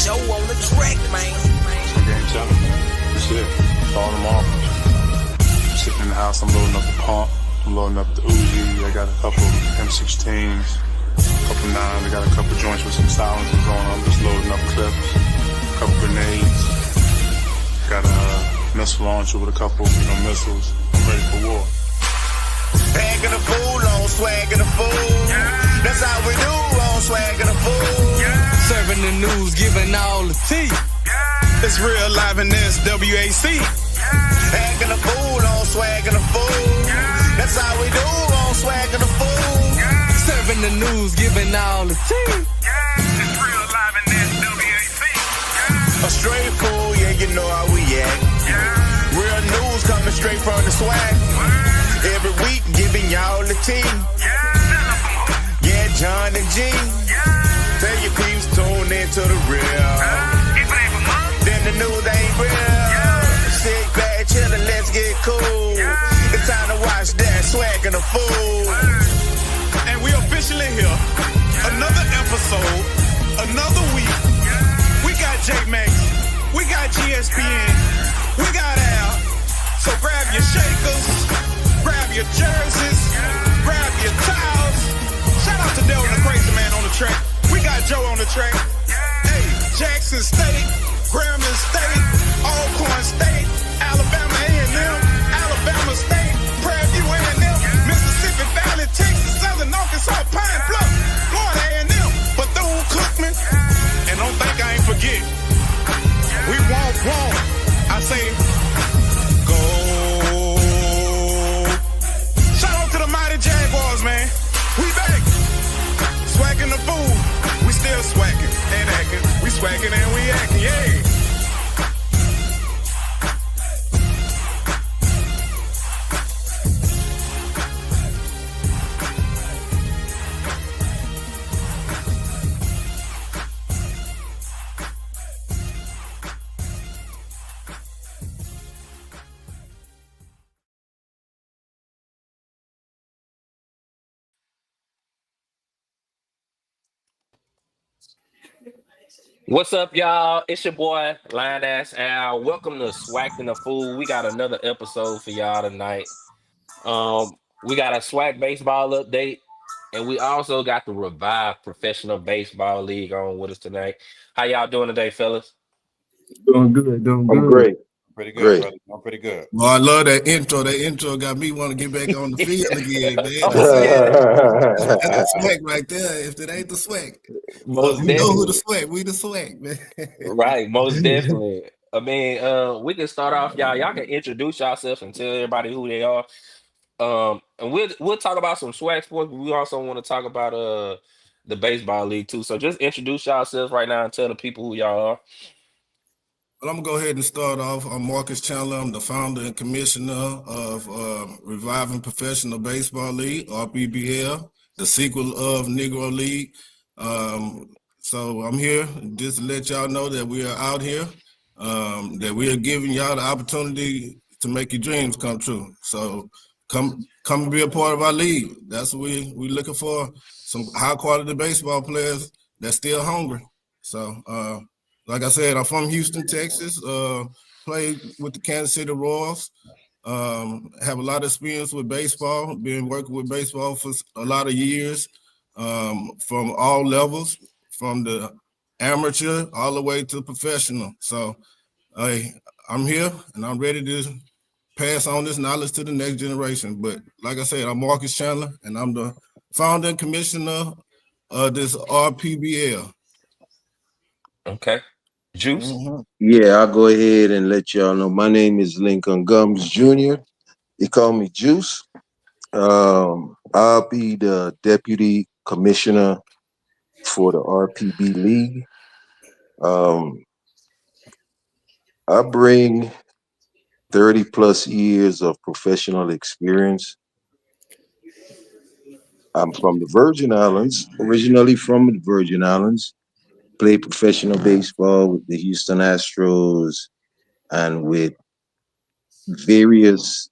Joe on the track, man. Some game telling, man. That's it. Starting them off. I'm sitting in the house, I'm loading up the pump. I'm loading up the Uzi. I got a couple M16s, a couple 9s. I got a couple joints with some silencers on. I'm just loading up clips, a couple grenades. Got a missile launcher with a couple, missiles. I'm ready for war. Packing the fool on swagging the fool. That's how we do on swagging the fool. Serving the news, giving all the tea. It's real live in this WAC. Packing the fool on swagging the fool. That's how we do on swagging the fool. Serving the news, giving all the tea. It's real live in this WAC. A straight fool, yeah, you know how we act. Real news coming straight from the SWAC. Every week giving y'all the tea. Yeah, John and G. Tell your peeps tune into the real. Then the news ain't real. Sit back, chillin', let's get cool. It's time to watch that SWAC and the fool. And we officially here. Another episode, another week. We got J-Max, we got GSPN, we got Al. So grab your shakers, grab your jerseys, grab your towels. Shout out to Dale the Crazy Man on the track. We got Joe on the track. Hey, Jackson State, Grambling State, Alcorn State, Alabama A&M, Alabama State, Prairie View A&M, Mississippi Valley, Texas, Southern Arkansas, Pine Bluff, Florida A&M, Bethune-Cookman. And don't think I ain't forget. We won't. I say, go. Shout out to the mighty Jaguars, man. We back. Swacking the fool. We still swacking and acting. We swacking and we acting, yeah. What's up, y'all? It's your boy, Line Ass Al. Welcome to Swac'n the Fool. We got another episode for y'all tonight. We got a SWAC baseball update, and we also got the Revive Professional Baseball League on with us tonight. How y'all doing today, fellas? Doing good. I'm great. Pretty good, Great. brother. I'm pretty good. Well, I love that intro. That intro got me want to get back on the field again, man. Oh, yeah. That's the SWAC right there. If it ain't the SWAC, Most we know who definitely. the SWAC. We the SWAC, man. Right, most definitely. I mean, we can start off, y'all. Y'all can introduce yourselves and tell everybody who they are. And we'll talk about some SWAC sports, but we also want to talk about the baseball league too. So just introduce yourselves right now and tell the people who y'all are. Well, I'm going to go ahead and start off. I'm Marcus Chandler. I'm the founder and commissioner of Reviving Professional Baseball League, RPBL, the sequel of Negro League. So I'm here just to let y'all know that we are out here, that we are giving y'all the opportunity to make your dreams come true. So come and be a part of our league. That's what we're looking for, some high-quality baseball players that's still hungry. So, like I said, I'm from Houston, Texas. Played with the Kansas City Royals. Have a lot of experience with baseball. Been working with baseball for a lot of years, from all levels, from the amateur all the way to professional. So, I'm here and I'm ready to pass on this knowledge to the next generation. But like I said, I'm Marcus Chandler, and I'm the founder and commissioner of this RPBL. Okay. Juice. Yeah, I'll go ahead and let y'all know. My name is Lincoln Gums Jr. They call me Juice. I'll be the deputy commissioner for the RPB League. I bring 30 plus years of professional experience. I'm from the Virgin Islands, originally from the Virgin Islands. Played professional baseball with the Houston Astros and with various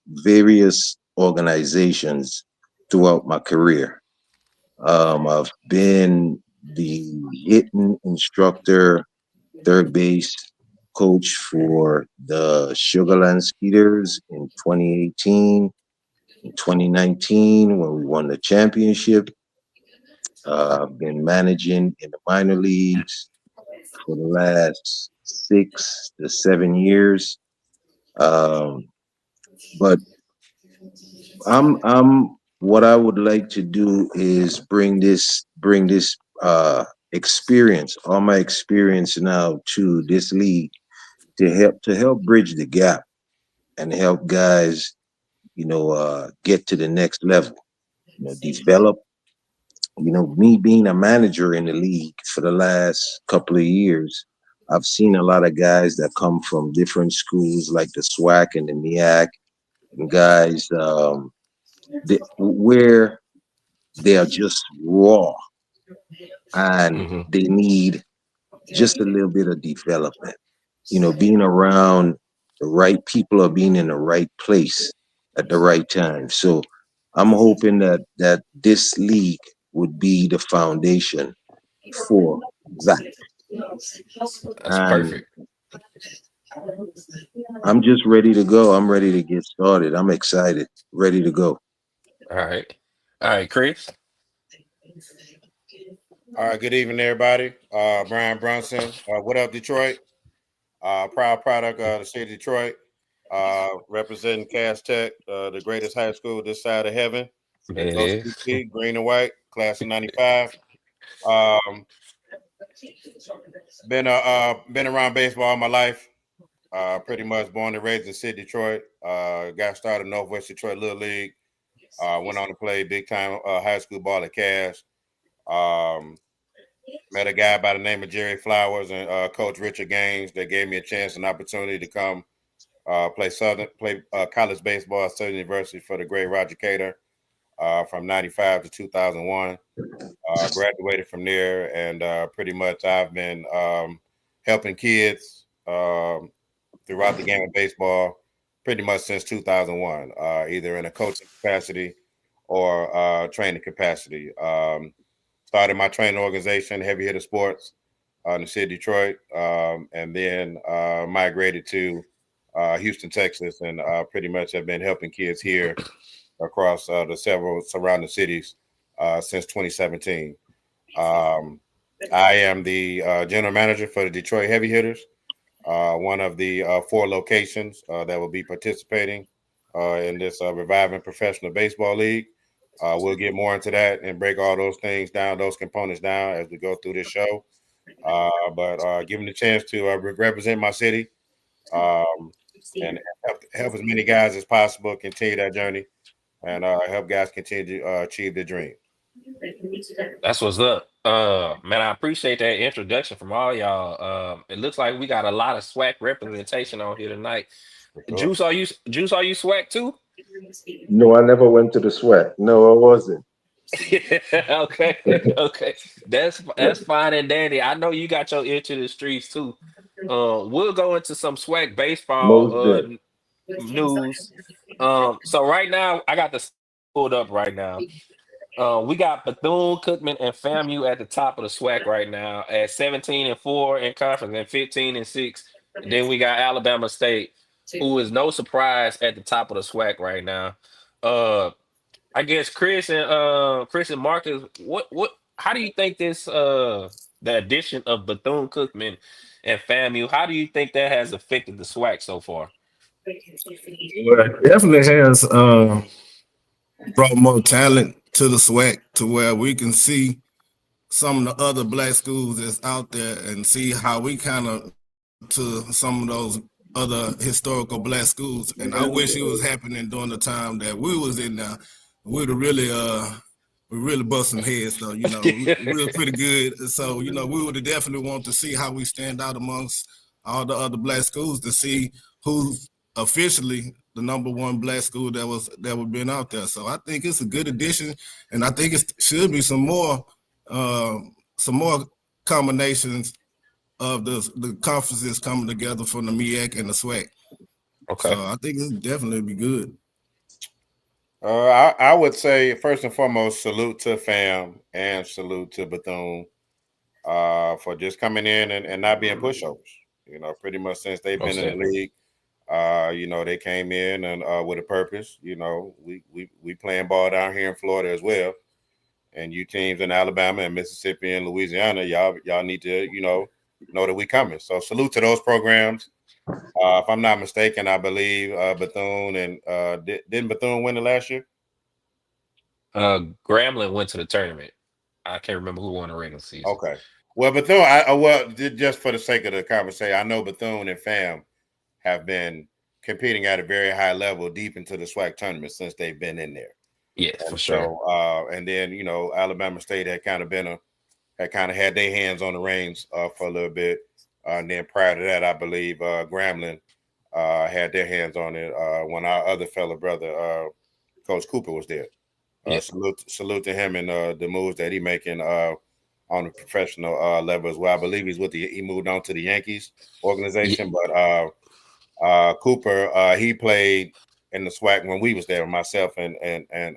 organizations throughout my career. I've been the hitting instructor third base coach for the Sugarland Skeeters in 2018, in 2019 when we won the championship. I've been managing in the minor leagues for the last 6 to 7 years. Um, but I'm what I would like to do is bring this experience, all my experience now to this league to help bridge the gap and help guys, get to the next level, develop. Me being a manager in the league for the last couple of years, I've seen a lot of guys that come from different schools like the SWAC and the MEAC, and guys where they are just raw and Hmm. they need just a little bit of development. Being around the right people or being in the right place at the right time. So I'm hoping that this league would be the foundation for that. That's And perfect. I'm just ready to go. I'm ready to get started. I'm excited, ready to go. All right. All right, Chris. All right, good evening, everybody. Brian Brunson. What up, Detroit? Proud product of the city of Detroit. Representing Cass Tech, the greatest high school this side of heaven. There it Go is. CT, green and white, class of '95. Um, been around baseball all my life. Pretty much born and raised in city Detroit. Got started in Northwest Detroit Little League. Went on to play big time high school ball at Cass. Um, Met a guy by the name of Jerry Flowers and Coach Richard Gaines that gave me a chance and opportunity to come play college baseball at Southern University for the great Roger Cater from '95 to 2001. Graduated from there, and pretty much I've been helping kids throughout the game of baseball pretty much since 2001, either in a coaching capacity or training capacity. Started my training organization, Heavy Hitter Sports, in the city of Detroit, and then migrated to Houston, Texas, and pretty much have been helping kids here across the several surrounding cities since 2017. Um, I am the general manager for the Detroit Heavy Hitters, one of the 4 locations that will be participating in this reviving professional baseball league. We'll get more into that and break all those things down, those components down as we go through this show. But give me the chance to represent my city um, and help as many guys as possible continue that journey and help guys continue to achieve their dream. That's what's up. Man, I appreciate that introduction from all y'all. It looks like we got a lot of SWAC representation on here tonight. For sure. Juice, are you SWAC too? No, I never went to the sweat. No, I wasn't. Okay, okay. That's fine and dandy. I know you got your ear to the streets too. We'll go into some SWAC baseball Most did. news. So right now I got the pulled up right now. We got Bethune Cookman and FAMU at the top of the SWAC right now at 17-4 in conference and 15-6. And then we got Alabama State, who is no surprise at the top of the SWAC right now. Uh, I guess Chris and Marcus, what how do you think the addition of Bethune Cookman and FAMU, how do you think that has affected the SWAC so far? Well, it definitely has brought more talent to the SWAC to where we can see some of the other black schools that's out there and see how we kind of to some of those other historical black schools. And I wish it was happening during the time that we was in there. We'd have really we really bust some heads though, we were pretty good. So, we would definitely want to see how we stand out amongst all the other black schools to see who's officially the number one black school that would been out there. So I think it's a good addition, and I think it should be some more combinations of the conferences coming together from the MEAC and the SWAC. Okay. So I think it'll definitely be good. I would say first and foremost, salute to FAM and salute to Bethune. for just coming in and not being pushovers. Pretty much since they've been Most in the definitely. league, they came in and with a purpose. We playing ball down here in Florida as well, and you teams in Alabama and Mississippi and Louisiana, y'all need to know that we coming. So salute to those programs. If I'm not mistaken, I believe Bethune and didn't Bethune win it last year? Grambling went to the tournament. I can't remember who won the regular season. Okay. Well, Bethune, just for the sake of the conversation, I know Bethune and FAM have been competing at a very high level deep into the SWAC tournament since they've been in there. Yeah, And for sure. so, and then, Alabama State had kind of had their hands on the reins for a little bit. And then prior to that, I believe Grambling had their hands on it when our other fellow brother, Coach Cooper, was there. Yeah. Salute to him and the moves that he making on a professional level as well. I believe he moved on to the Yankees organization, but Cooper, he played in the SWAC when we was there, myself and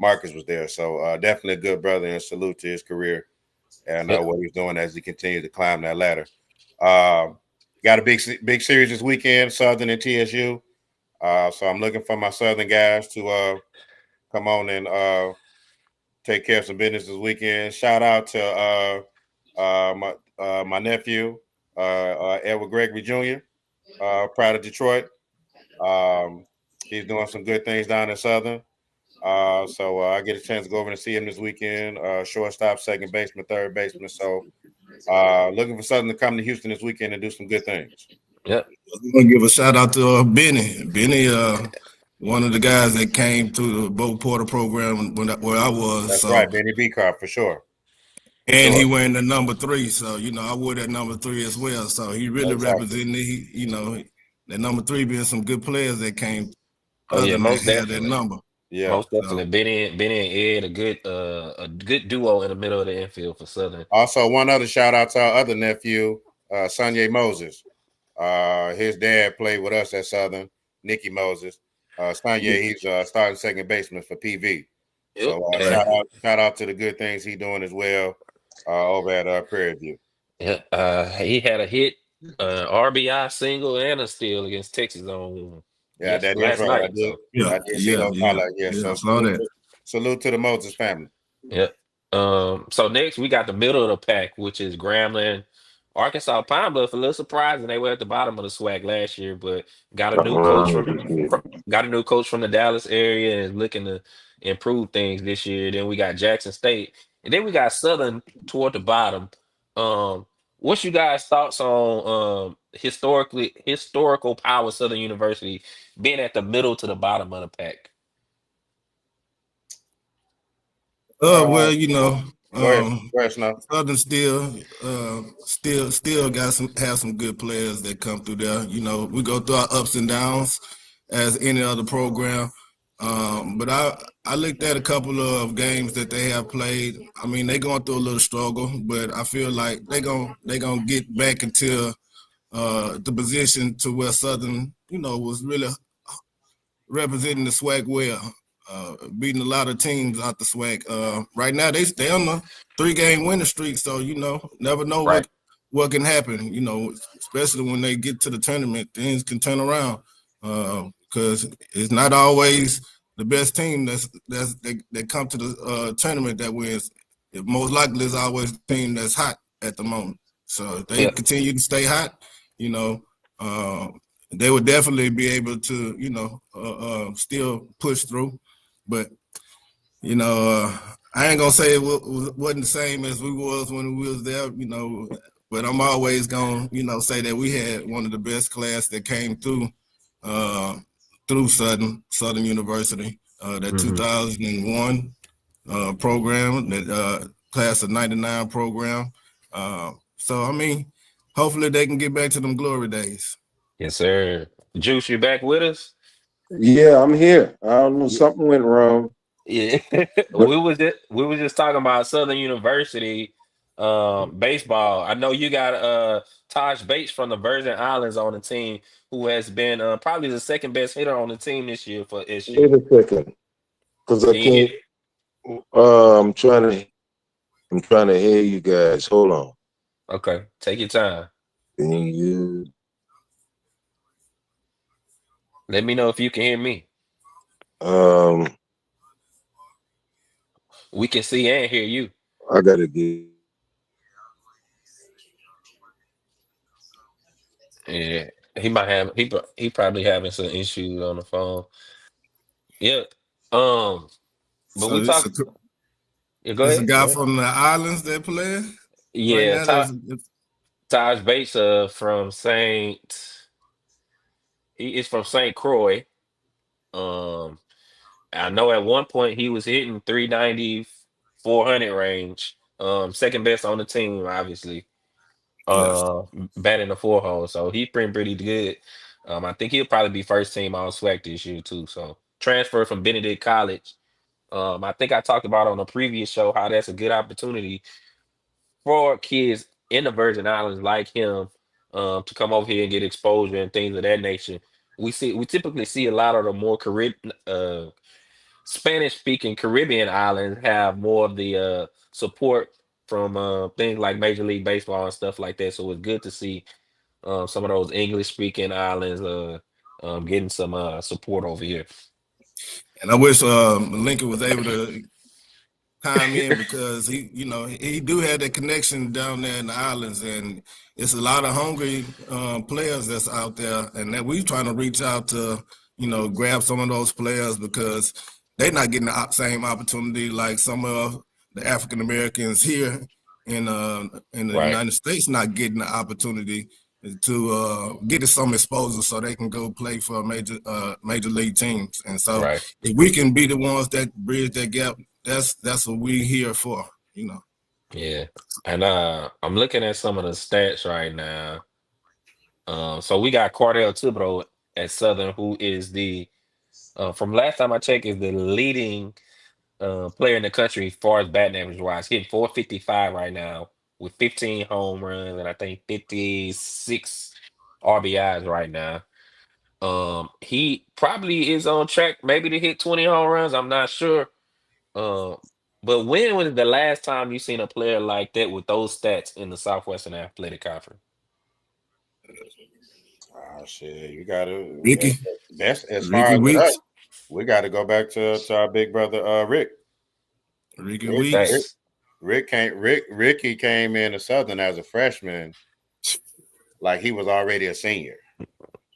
Marcus was there. So definitely a good brother, and salute to his career and what he's doing as he continues to climb that ladder. Got a big series this weekend, Southern and TSU. So I'm looking for my Southern guys to come on and take care of some business this weekend. Shout out to my nephew, Edward Gregory Jr., proud of Detroit. He's doing some good things down in Southern. So I get a chance to go over and see him this weekend. Shortstop, second baseman, third baseman. So looking for Southern to come to Houston this weekend and do some good things. Yep. I'm gonna give a shout out to Benny. Benny, one of the guys that came through the Bo Porter program where I was. That's right, Benny B-Car for sure. And he wearing the number 3, so I wore that number 3 as well. So he really represented. That number 3 being some good players that came. Oh yeah, most had definitely. that number. Yeah, most definitely. Benny and Ed, a good duo in the middle of the infield for Southern. Also, one other shout out to our other nephew, Sonye Moses. His dad played with us at Southern, Nicky Moses. Sonye, he's starting second baseman for PV. So shout out to the good things he's doing as well over at Prairie View. Yeah, he had a hit, RBI single, and a steal against Texas on last night. I did see those highlights. So salute to the Moses family. Yeah. So next we got the middle of the pack, which is Grambling, Arkansas. Pine Bluff. A little surprising they were at the bottom of the SWAC last year, but got a new coach from the Dallas area and looking to improve things this year. Then we got Jackson State, and then we got Southern toward the bottom. What's you guys' thoughts on historical power Southern University being at the middle to the bottom of the pack? Well, Southern still have some good players that come through there. We go through our ups and downs as any other program. But I looked at a couple of games that they have played. I mean, they're going through a little struggle, but I feel like they're gonna get back into the position to where Southern, was really representing the SWAC well, beating a lot of teams out the SWAC. Right now they on the 3-game winning streak, so never know what can happen. Especially when they get to the tournament, things can turn around. Because it's not always the best team that come to the tournament that wins. It most likely is always the team that's hot at the moment. So if they continue to stay hot, they would definitely be able to, still push through. But, I ain't gonna say it wasn't the same as we was when we was there, but I'm always gonna, say that we had one of the best class that came through Southern University, that 2001 program, that class of 99 program. So, I mean, hopefully they can get back to them glory days. Yes, sir. Juice, you back with us? Yeah, I'm here. I don't know, something went wrong. Yeah. we was just talking about Southern University baseball. I know you got Taj Bates from the Virgin Islands on the team, who has been probably the second best hitter on the team this year for SU. Wait a second, because I can't. I'm trying to I'm trying to hear you guys. Hold on. Okay, take your time. Can you? Let me know if you can hear me. Um, We can see and hear you. I gotta get. Yeah, he might have he probably having some issues on the phone. Yeah. Um, but So we this talk. a Yeah, go this a ahead. Go guy ahead. from the islands that play right Yeah, now. Taj Bates from Saint. He is from Saint Croix. Um, I know at one point he was hitting 390, 400 range. Second best on the team, obviously. Yes. Uh, batting the four hole, so he's pretty good. I think he'll probably be first team all SWAC this year too. So transfer from Benedict College. I think I talked about on a previous show how that's a good opportunity for kids in the Virgin Islands like him to come over here and get exposure and things of that nature. We typically see a lot of the more Spanish speaking Caribbean islands have more of the support from things like Major League Baseball and stuff like that. So it's good to see some of those English speaking islands getting some support over here. And I wish Lincoln was able to time in because he do have that connection down there in the islands, and it's a lot of hungry players that's out there, and that we trying to reach out to, grab some of those players because they're not getting the same opportunity like some of the African Americans here in the Right, United States not getting the opportunity to get some exposure so they can go play for major league teams. And so right. if we can be the ones that bridge that gap, that's what we here for. Yeah. And I'm looking at some of the stats right now. So we got Cordell Thibodeau at Southern, who is the from last time I checked, is the leading player in the country as far as batting average wise. Hitting 455 right now with 15 home runs and I think 56 RBIs right now. He probably is on track maybe to hit 20 home runs. I'm not sure. Um, but when was the last time you seen a player like that with those stats in the Southwestern Athletic Conference? Shit, you gotta. Ricky, That's as far Ricky as with us. Weeks, We got to go back to our big brother, Rick. Ricky Rick, Weeks. Rick, Thanks. Ricky came in to Southern as a freshman, like he was already a senior.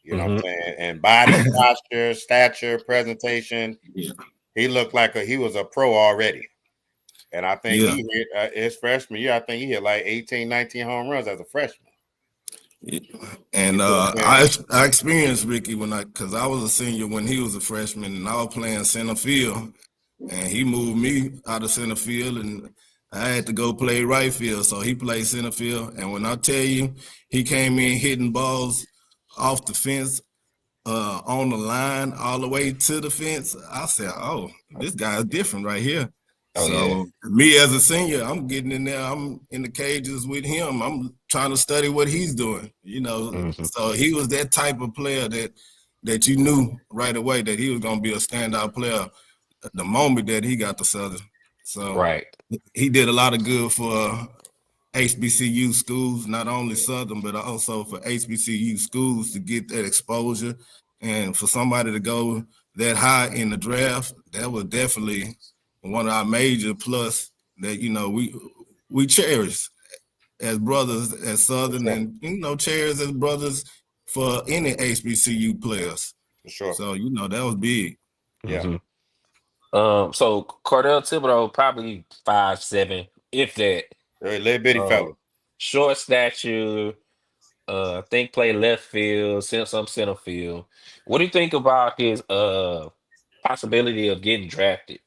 You know what Hmm. I'm saying? And body posture, stature, presentation, Yeah, he looked like he was a pro already. And I think yeah. he hit his freshman year. I think he hit like 18, 19 home runs as a freshman. Yeah. You And see what I'm saying? I experienced Ricky because I was a senior when he was a freshman, and I was playing center field, and he moved me out of center field, and I had to go play right field. So he played center field, and when I tell you, he came in hitting balls off the fence, on the line all the way to the fence. I said, "Oh, this guy's different right here." Oh yeah. So me as a senior, I'm getting in there. I'm in the cages with him. I'm trying to study what he's doing. Hmm. So he was that type of player that you knew right away that he was going to be a standout player the moment that he got to Southern. So Right. he did a lot of good for HBCU schools, not only Southern, but also for HBCU schools to get that exposure. And for somebody to go that high in the draft, that was definitely one of our major plus that, we cherish as brothers at For Southern sure. and, cherish as brothers for any HBCU players. For sure. So, that was big. Yeah. Hmm. So Cordell Thibodeau probably 5'7", if that. A little bitty Uh, fella. short stature. I think play left field, some center field. What do you think about his possibility of getting drafted?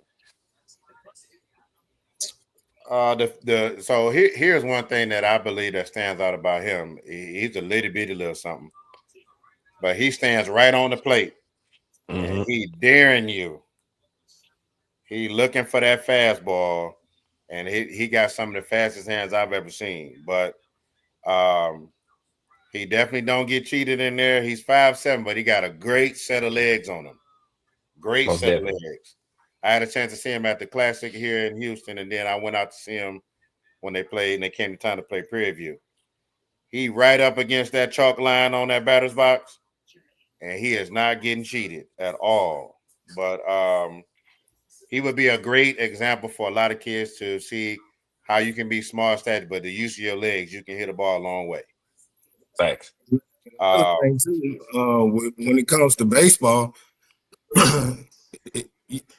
So here's one thing that I believe that stands out about him. He's a little bitty little something, but he stands right on the plate and Hmm. he daring you. He looking for that fastball, and he got some of the fastest hands I've ever seen. But um, he definitely don't get cheated in there. He's 5'7", but he got a great set of legs on him. Great Most set of definitely. legs. I had a chance to see him at the Classic here in Houston, and then I went out to see him when they played and they came to time to play Prairie View. He right up against that chalk line on that batter's box, and he is not getting cheated at all. But he would be a great example for a lot of kids to see how you can be small stature, but the use of your legs, you can hit a ball a long way. Thanks. Another thing too, when it comes to baseball,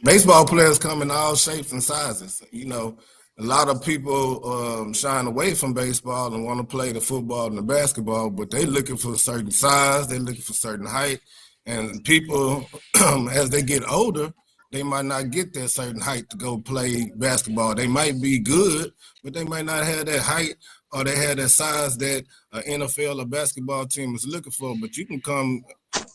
baseball players come in all shapes and sizes. You know, a lot of people shine away from baseball and want to play the football and the basketball, but they're looking for a certain size, they're looking for certain height, and people, as they get older, they might not get that certain height to go play basketball. They might be good, but they might not have that height or they have that size that an NFL or basketball team is looking for. But you can come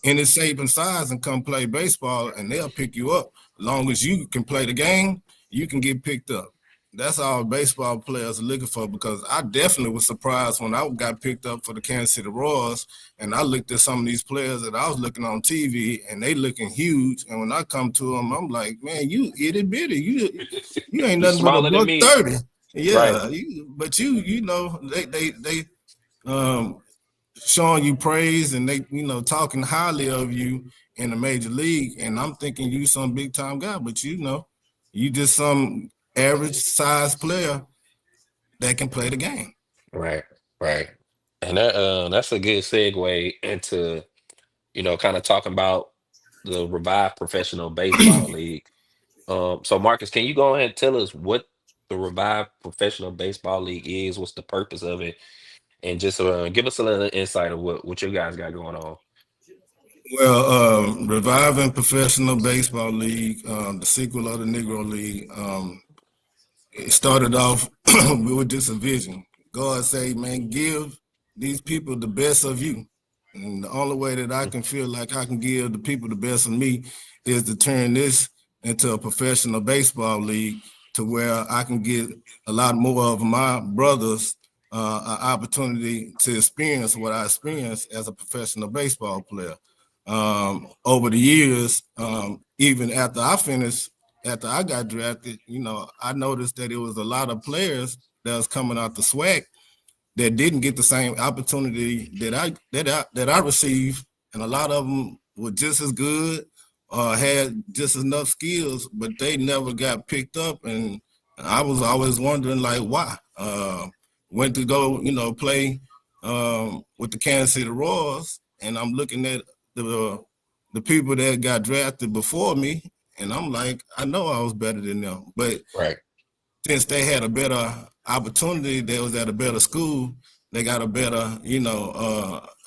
any shape and size and come play baseball, and they'll pick you up. As long as you can play the game, you can get picked up. That's all baseball players are looking for, because I definitely was surprised when I got picked up for the Kansas City Royals, and I looked at some of these players that I was looking on TV, and they looking huge. And when I come to them, I'm like, man, you itty bitty, you ain't nothing but a buck 30. Yeah, right. But you know, they showing you praise, and they talking highly of you in the major league, and I'm thinking you some big time guy, but you just some average size player that can play the game. Right. And that's a good segue into, kind of talking about the revived professional baseball league. So Marcus, can you go ahead and tell us what the revived professional baseball league is? What's the purpose of it? And just give us a little insight of what you guys got going on. Well, reviving professional baseball league, the sequel of the Negro League, it started off with just a vision. God say, man, give these people the best of you. And the only way that I can feel like I can give the people the best of me is to turn this into a professional baseball league, to where I can get a lot more of my brothers an opportunity to experience what I experienced as a professional baseball player. Over the years, even after I got drafted, I noticed that it was a lot of players that was coming out the SWAC that didn't get the same opportunity that I received, and a lot of them were just as good or had just enough skills, but they never got picked up. And I was always wondering, like, why? Went to go, play with the Kansas City Royals, and I'm looking at the people that got drafted before me, and I'm like, I know I was better than them. But since they had a better opportunity, they was at a better school, they got a better,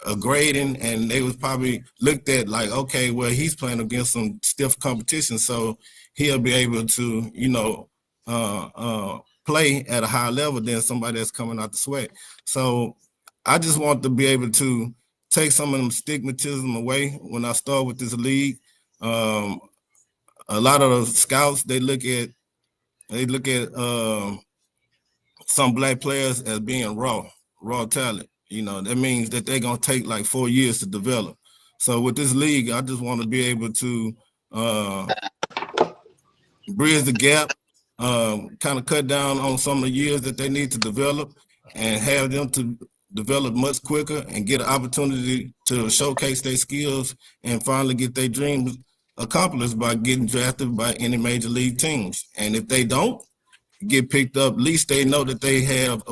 a grading, and they was probably looked at like, okay, well, he's playing against some stiff competition, so he'll be able to, play at a high level than somebody that's coming out the SWAC. So I just want to be able to take some of them stigmatism away when I start with this league. A lot of the scouts, they look at some black players as being raw talent. That means that they're gonna take like 4 years to develop. So with this league, I just want to be able to bridge the gap, kind of cut down on some of the years that they need to develop, and have them to develop much quicker and get an opportunity to showcase their skills and finally get their dreams accomplished by getting drafted by any major league teams. And if they don't get picked up, at least they know that they have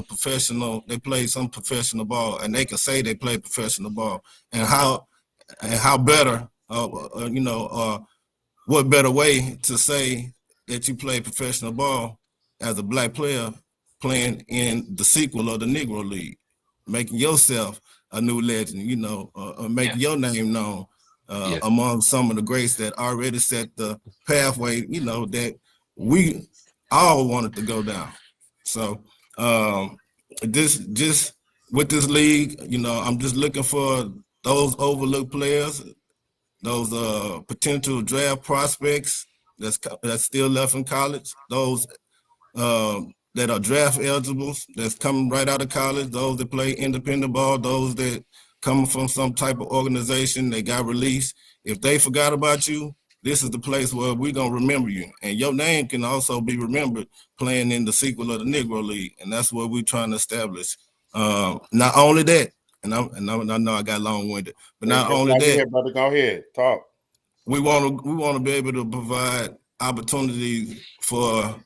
they play some professional ball, and they can say they play professional ball. And how better, what better way to say that you play professional ball as a black player playing in the sequel of the Negro League, making yourself a new legend, making your name known among some of the greats that already set the pathway, that we all wanted to go down. So just with this league, I'm just looking for those overlooked players, those potential draft prospects that's still left in college, those that are draft eligible, that's coming right out of college, those that play independent ball, those that come from some type of organization, they got released. If they forgot about you, this is the place where we're gonna remember you, and your name can also be remembered playing in the sequel of the Negro League, and that's what we're trying to establish. Not only that, I know I got long-winded, but Hey, not just only like you that, here, brother. Go ahead, talk. we want to be able to provide opportunities for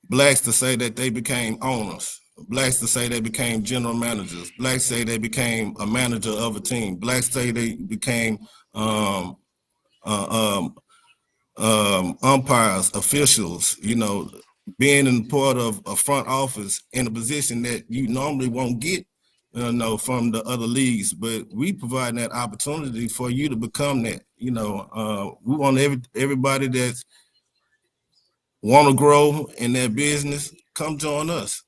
blacks to say that they became owners, blacks to say they became general managers, blacks say they became a manager of a team, blacks say they became um, uh, umpires, officials, being in part of a front office in a position that you normally won't get, from the other leagues. But we provide that opportunity for you to become that. We want everybody that's want to grow in their business, come join us.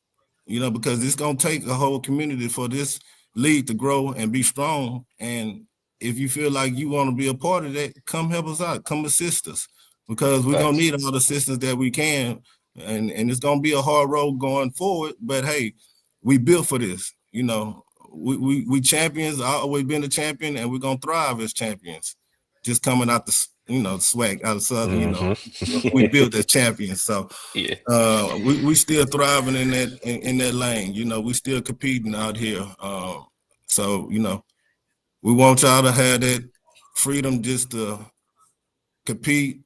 Because it's gonna take a whole community for this league to grow and be strong. And if you feel like you want to be a part of that, come help us out, come assist us, because we're gonna Facts. need all the assistance that we can. And it's gonna be a hard road going forward. But hey, we built for this. We champions. I always been a champion, and we're gonna thrive as champions. Just coming out the SWAC out of Southern. We Mhm. built as champions. So Yeah. we still thriving in that lane. We still competing out here. So we want y'all to have that freedom just to compete,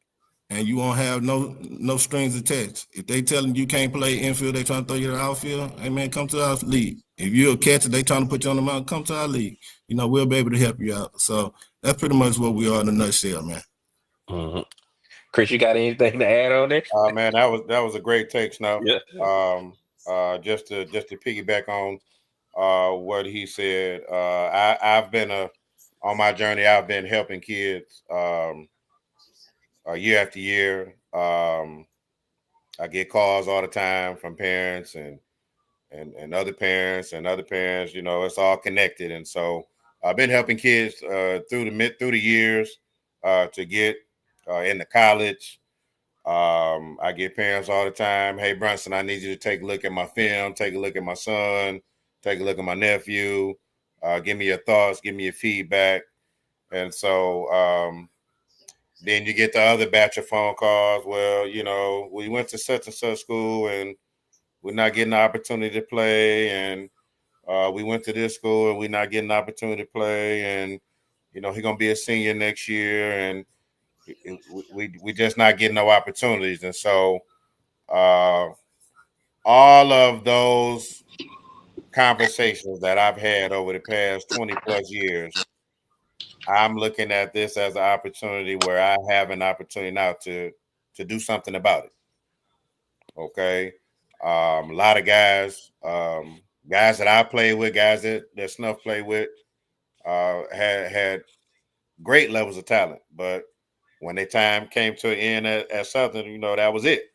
and you won't have no strings attached. If they telling you can't play infield, they trying to throw you to the outfield, hey man, come to our league. If you're a catcher, they trying to put you on the mound, come to our league. We'll be able to help you out. So that's pretty much what we are in a nutshell, man. Mhm. Chris, you got anything to add on there? Man, that was a great take, Snuff. Yeah. Just to piggyback on what he said. I've been on my journey. I've been helping kids year after year. I get calls all the time from parents and other parents and other parents. It's all connected, and so I've been helping kids through the years to get into college. I get parents all the time. Hey, Brunson, I need you to take a look at my film, take a look at my son, take a look at my nephew. Give me your thoughts, give me your feedback. And so then you get the other batch of phone calls. Well, we went to such and such school and we're not getting the opportunity to play. And we went to this school and we're not getting the opportunity to play. And, he's going to be a senior next year. And we just not getting no opportunities. And so all of those conversations that I've had over the past 20 plus years, I'm looking at this as an opportunity where I have an opportunity now to do something about it. Okay. A lot of guys that I play with, guys that Snuff play with, had great levels of talent, but when their time came to an end at Southern, that was it.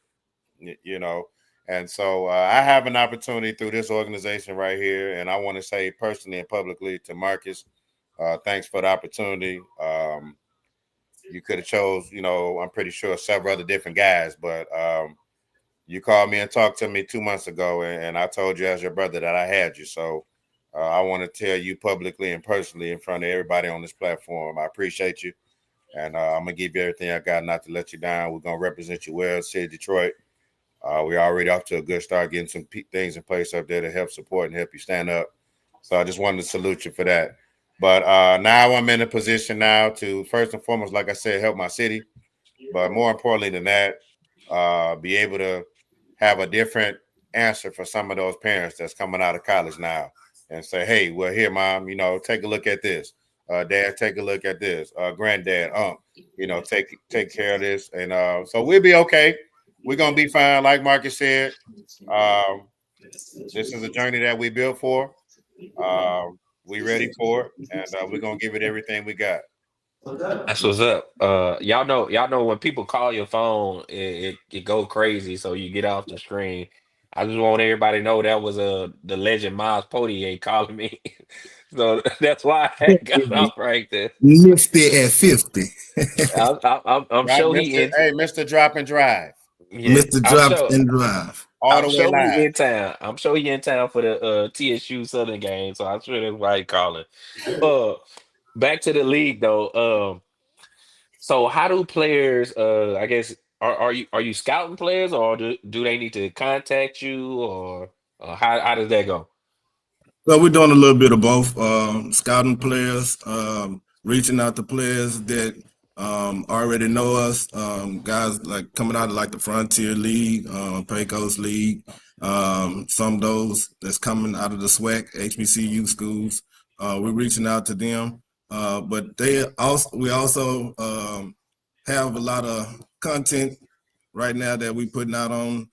And so I have an opportunity through this organization right here, and I want to say personally and publicly to Marcus, thanks for the opportunity. You could have chose, I'm pretty sure several other different guys, but you called me and talked to me 2 months ago, and I told you as your brother that I had you. So I want to tell you publicly and personally in front of everybody on this platform, I appreciate you, and I'm gonna give you everything I got not to let you down. We're gonna represent you well, City of Detroit. We're already off to a good start, getting some things in place up there to help support and help you stand up. So I just wanted to salute you for that. But now I'm in a position now to, first and foremost, like I said, help my city. But more importantly than that, be able to have a different answer for some of those parents that's coming out of college now and say, hey, well, here, Mom, take a look at this. Dad, take a look at this. Granddad, take care of this. And so we'll be okay. We're going to be fine. Like Marcus said, this is a journey that we built for. We ready for it, and we're going to give it everything we got. That's what's up. Y'all know when people call your phone, it go crazy, so you get off the screen. I just want everybody to know that was the legend Miles Potier calling me. So that's why I got off right there. Missed it at 50. I'm Right, sure he Mr. in. Hey, Mr. Drop and Drive, Yeah, Mr. I'm Drops sure. and Drive. all I'm the way sure he live. in town. I'm sure he in town for the TSU Southern game. So I'm sure that's why he calling. Uh, Back to the league though. So how do players I guess are you scouting players or do they need to contact you or how does that go? So we're doing a little bit of both, scouting players, reaching out to players that already know us, guys like coming out of like the Frontier League, Pecos League, some of those that's coming out of the SWAC, HBCU schools. We're reaching out to them, but we also have a lot of content right now that we putting out on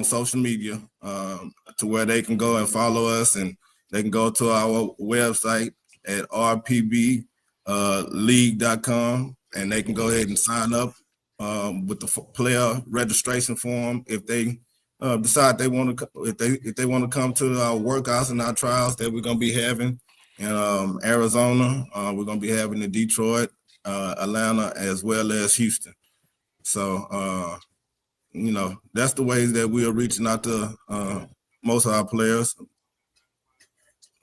social media, to where they can go and follow us, and they can go to our website at rpbleague.com, and they can go ahead and sign up with the player registration form if they decide they want to, if they want to come to our workouts and our trials that we're going to be having in Arizona. We're going to be having in Detroit, Atlanta, as well as Houston. So that's the ways that we are reaching out to most of our players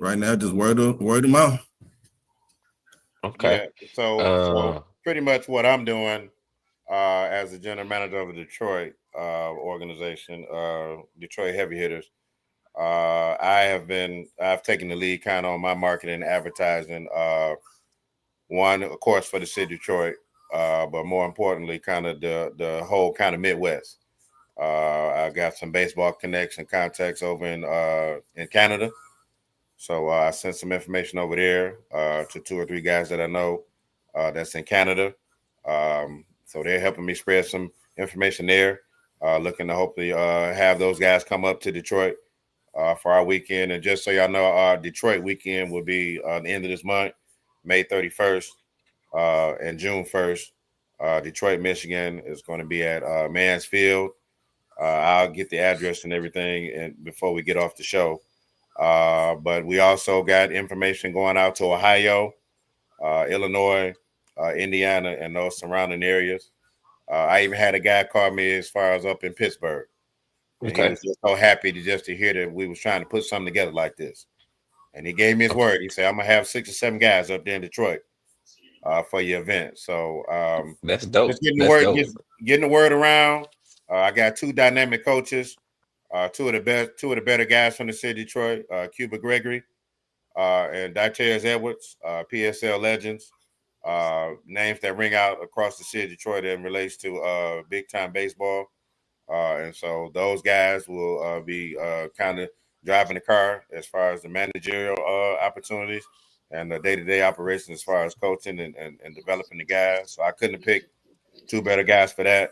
right now. Just word of mouth. Okay. Yeah. So Uh pretty much what I'm doing as the general manager of the Detroit organization, Detroit Heavy Hitters. I've taken the lead kind of on my marketing and advertising. One, of course, for the city of Detroit, but more importantly, kind of the whole kind of Midwest. I got some baseball connects and contacts over in Canada. So I sent some information over there to two or three guys that I know that's in Canada. So they're helping me spread some information there. Looking to hopefully have those guys come up to Detroit for our weekend. And just so y'all know, our Detroit weekend will be the end of this month, May 31st and June 1st. Detroit, Michigan is going to be at Mansfield. I'll get the address and everything and before we get off the show. But we also got information going out to Ohio, Illinois, Indiana, and those surrounding areas. I even had a guy call me as far as up in Pittsburgh. And he okay. was just so happy to hear that we was trying to put something together like this. And he gave me his word. He said, I'm going to have 6 or 7 guys up there in Detroit for your event. So That's dope. just getting the That's word, dope. getting the word around. I got 2 dynamic coaches, two of the better guys from the city of Detroit, Cuba Gregory and Dartez Edwards, PSL legends, names that ring out across the city of Detroit in relates to big time baseball. And so those guys will be kind of driving the car as far as the managerial opportunities and the day-to-day operations as far as coaching and developing the guys. So I couldn't have picked 2 better guys for that.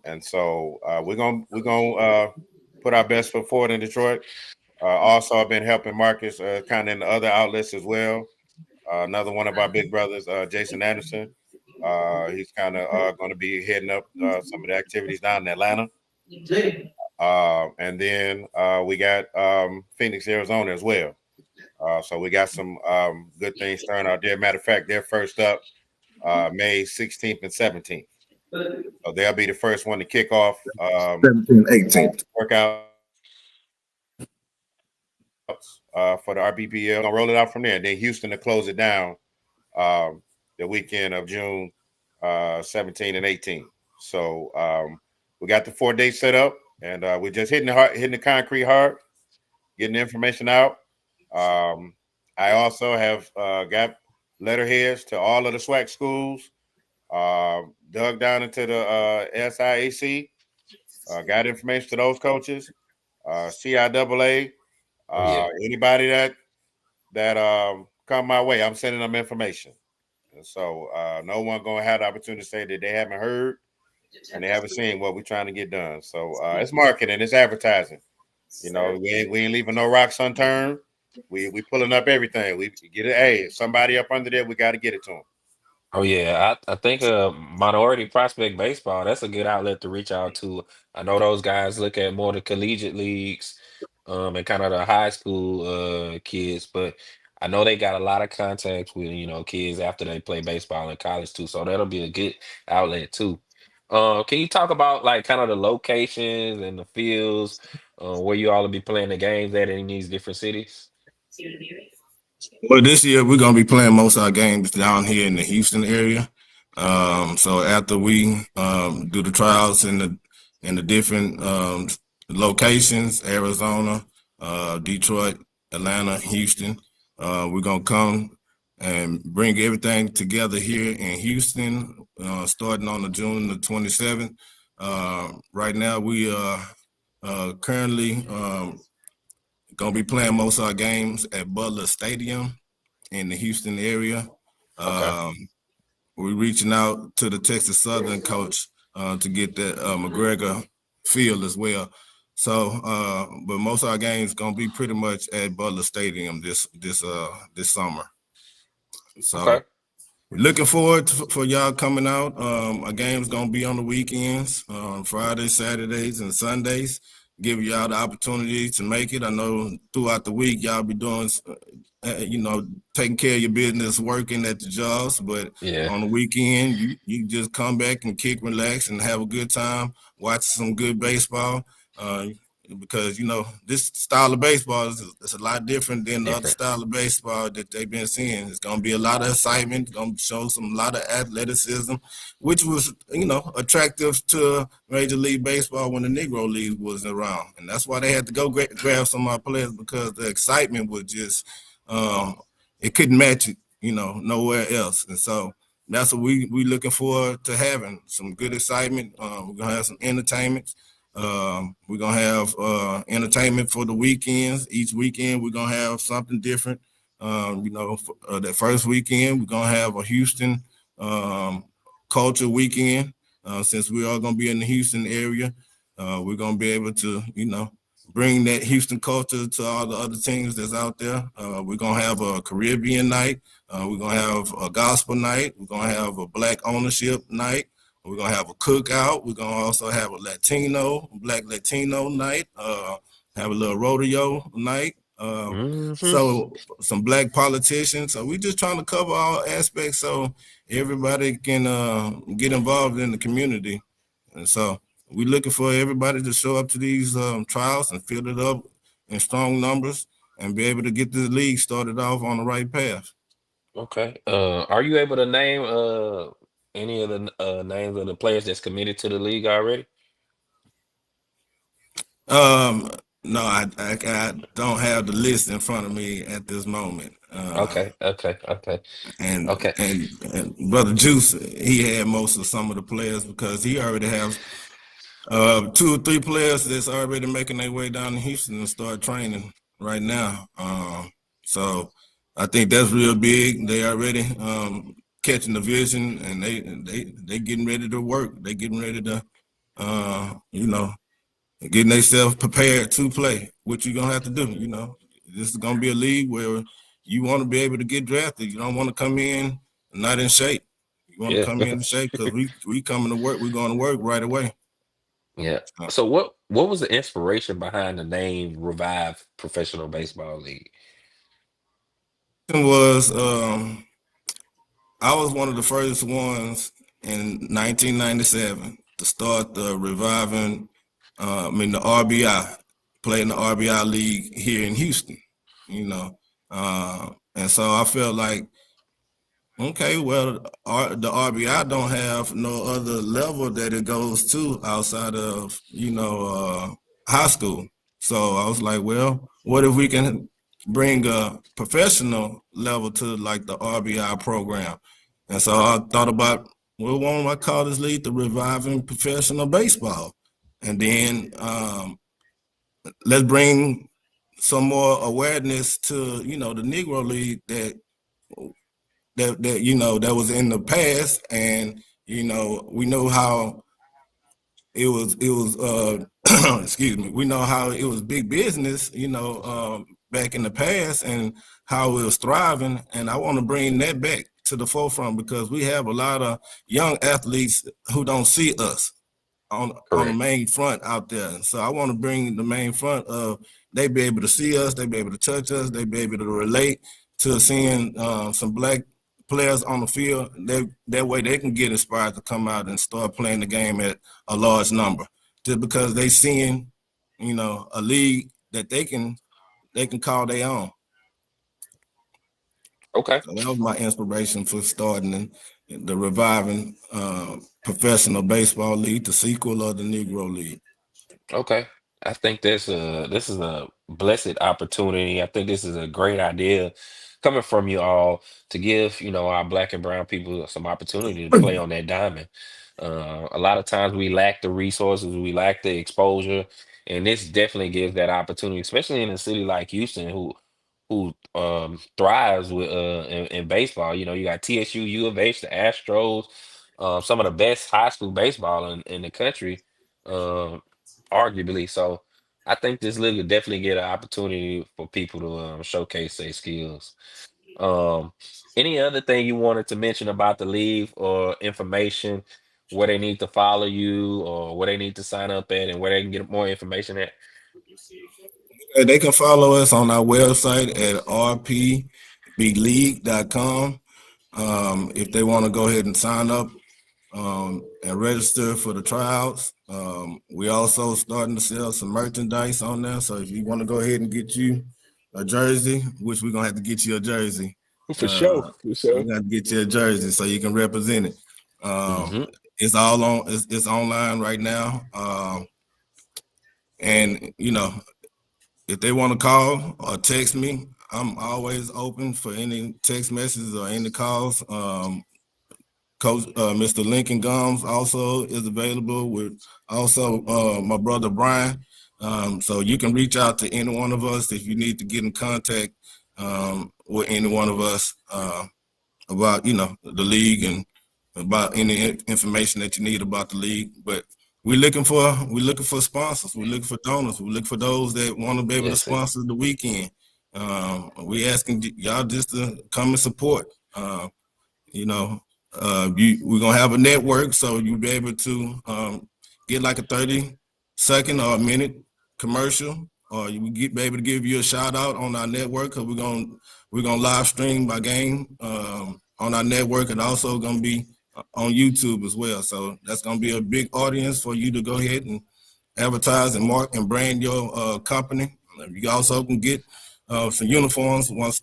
And so we're gonna put our best foot forward in Detroit. Also, I've been helping Marcus kind of in the other outlets as well. Another one of our big brothers, Jason Anderson. He's kind of going to be heading up some of the activities down in Atlanta. And then we got Phoenix, Arizona as well. So we got some good things starting out there. Matter of fact, they're first up May 16th and 17th. So they'll be the first one to kick off 17, 18. workout for the RBPL. I'll roll it out from there. And then Houston to close it down the weekend of June 17 and 18. So we got the 4 dates set up, and we're just hitting the concrete hard, getting the information out. I also have got letterheads to all of the SWAC schools, dug down into the SIAC, got information to those coaches, CIAA, anybody that come my way, I'm sending them information. And so no one gonna have the opportunity to say that they haven't heard and they haven't seen what we're trying to get done. So it's marketing, it's advertising. You know, we ain't leaving no rocks unturned. We pulling up everything. We get it. Hey, if somebody up under there, we got to get it to them. Oh yeah, I think minority prospect baseball, that's a good outlet to reach out to. I know those guys look at more the collegiate leagues, and kind of the high school kids, but I know they got a lot of contacts with, kids after they play baseball in college too. So that'll be a good outlet too. Can you talk about like kind of the locations and the fields, where you all will be playing the games at in these different cities? Well, this year we're gonna be playing most of our games down here in the Houston area. So after we do the trials in the different locations, Arizona, Detroit, Atlanta, Houston, we're gonna come and bring everything together here in Houston, starting on the June the 27th. Right now, we are currently gonna be playing most of our games at Butler Stadium in the Houston area. Okay. We're reaching out to the Texas Southern coach to get that McGregor field as well. So, but most of our games gonna be pretty much at Butler Stadium this summer. So Okay. we're looking forward for y'all coming out. Our game's gonna be on the weekends, Fridays, Saturdays, and Sundays. Give y'all the opportunity to make it. I know throughout the week y'all be doing, taking care of your business, working at the jobs, but Yeah. on the weekend you just come back and kick, relax, and have a good time, watch some good baseball. Because this style of baseball is a lot different than the other Different. style of baseball that they've been seeing. It's gonna be a lot of excitement. It's gonna show a lot of athleticism, which was attractive to Major League Baseball when the Negro League was around, and that's why they had to go grab some of our players, because the excitement was just it couldn't match it, nowhere else. And so that's what we looking forward to, having some good excitement. We're gonna have some entertainment. We're gonna have entertainment for the weekends. Each weekend we're gonna have something different. That first weekend we're gonna have a Houston culture weekend. Since we are gonna be in the Houston area, we're gonna be able to, bring that Houston culture to all the other teams that's out there. We're gonna have a Caribbean night. We're gonna have a gospel night. We're gonna have a Black ownership night. We're gonna have a cookout. We're gonna also have a Black Latino night. Have a little rodeo night. Mm-hmm. So some Black politicians. So we're just trying to cover all aspects so everybody can get involved in the community. And so we're looking for everybody to show up to these trials and fill it up in strong numbers and be able to get the league started off on the right path. Okay. Are you able to name any of the names of the players that's committed to the league already? Um, no, I don't have the list in front of me at this moment. Okay. Okay. Okay. And, Okay. and Brother Juice, he had most of some of the players, because he already has 2 or 3 players that's already making their way down to Houston and start training right now. So I think that's real big. They already catching the vision, and they getting ready to work. They getting ready to getting themselves prepared to play, which you're gonna have to do. This is gonna be a league where you want to be able to get drafted. You don't want to come in not in shape. You want to Yeah. come in shape, because we coming to work. We're going to work right away. Yeah. So So what was the inspiration behind the name Revive Professional Baseball League? it was I was one of the first ones in 1997 to start the reviving. The RBI, playing the RBI league here in Houston. And so I felt like, okay, well, the RBI don't have no other level that it goes to outside of, high school. So I was like, well, what if we can bring a professional level to like the RBI program? And so I thought about, well, why don't I call this league the Reviving Professional Baseball? And then let's bring some more awareness to, the Negro League that was in the past. And we know how it was excuse me, we know how it was big business, back in the past, and how it was thriving. And I want to bring that back to the forefront, because we have a lot of young athletes who don't see us on the Correct. main front out there. And so I want to bring the main front of, they be able to see us, they be able to touch us, they be able to relate to seeing some Black players on the field. That way they can get inspired to come out and start playing the game at a large number, just because they seeing, a league that they can call their own. Okay. So that was my inspiration for starting the reviving professional baseball league, the sequel of the Negro League. Okay. I think this is a blessed opportunity. I think this is a great idea coming from you all to give, our black and brown people some opportunity to play on that diamond. A lot of times we lack the resources, we lack the exposure, and this definitely gives that opportunity, especially in a city like Houston, who thrives in baseball. You got TSU, U of H, the Astros, some of the best high school baseball in the country. Um, Arguably. So I think this league will definitely get an opportunity for people to showcase their skills. Um, any other thing you wanted to mention about the league or information, where they need to follow you or where they need to sign up at and where they can get more information at? They can follow us on our website at rpbleague.com. If they want to go ahead and sign up and register for the tryouts. We also starting to sell some merchandise on there. So if you want to go ahead and get you a jersey, which we're gonna have to get you a jersey. For sure. For We're sure. gonna get you a jersey so you can represent it. Hmm. It's all on. It's online right now. And if they want to call or text me, I'm always open for any text messages or any calls. Coach Mr. Lincoln Gums also is available with also my brother Brian. So you can reach out to any one of us if you need to get in contact with any one of us about the league and about any information that you need about the league. But we're looking for sponsors. We're looking for donors. We're looking for those that want to be able to Yes, sir. sponsor the weekend. We asking y'all just to come and support. You know, we're gonna have a network, so you'll be able to get like a 30-second or a minute commercial, or you be able to give you a shout out on our network because we're gonna live stream my game on our network and also gonna be on YouTube as well. So that's gonna be a big audience for you to go ahead and advertise and mark and brand your company. You also can get some uniforms once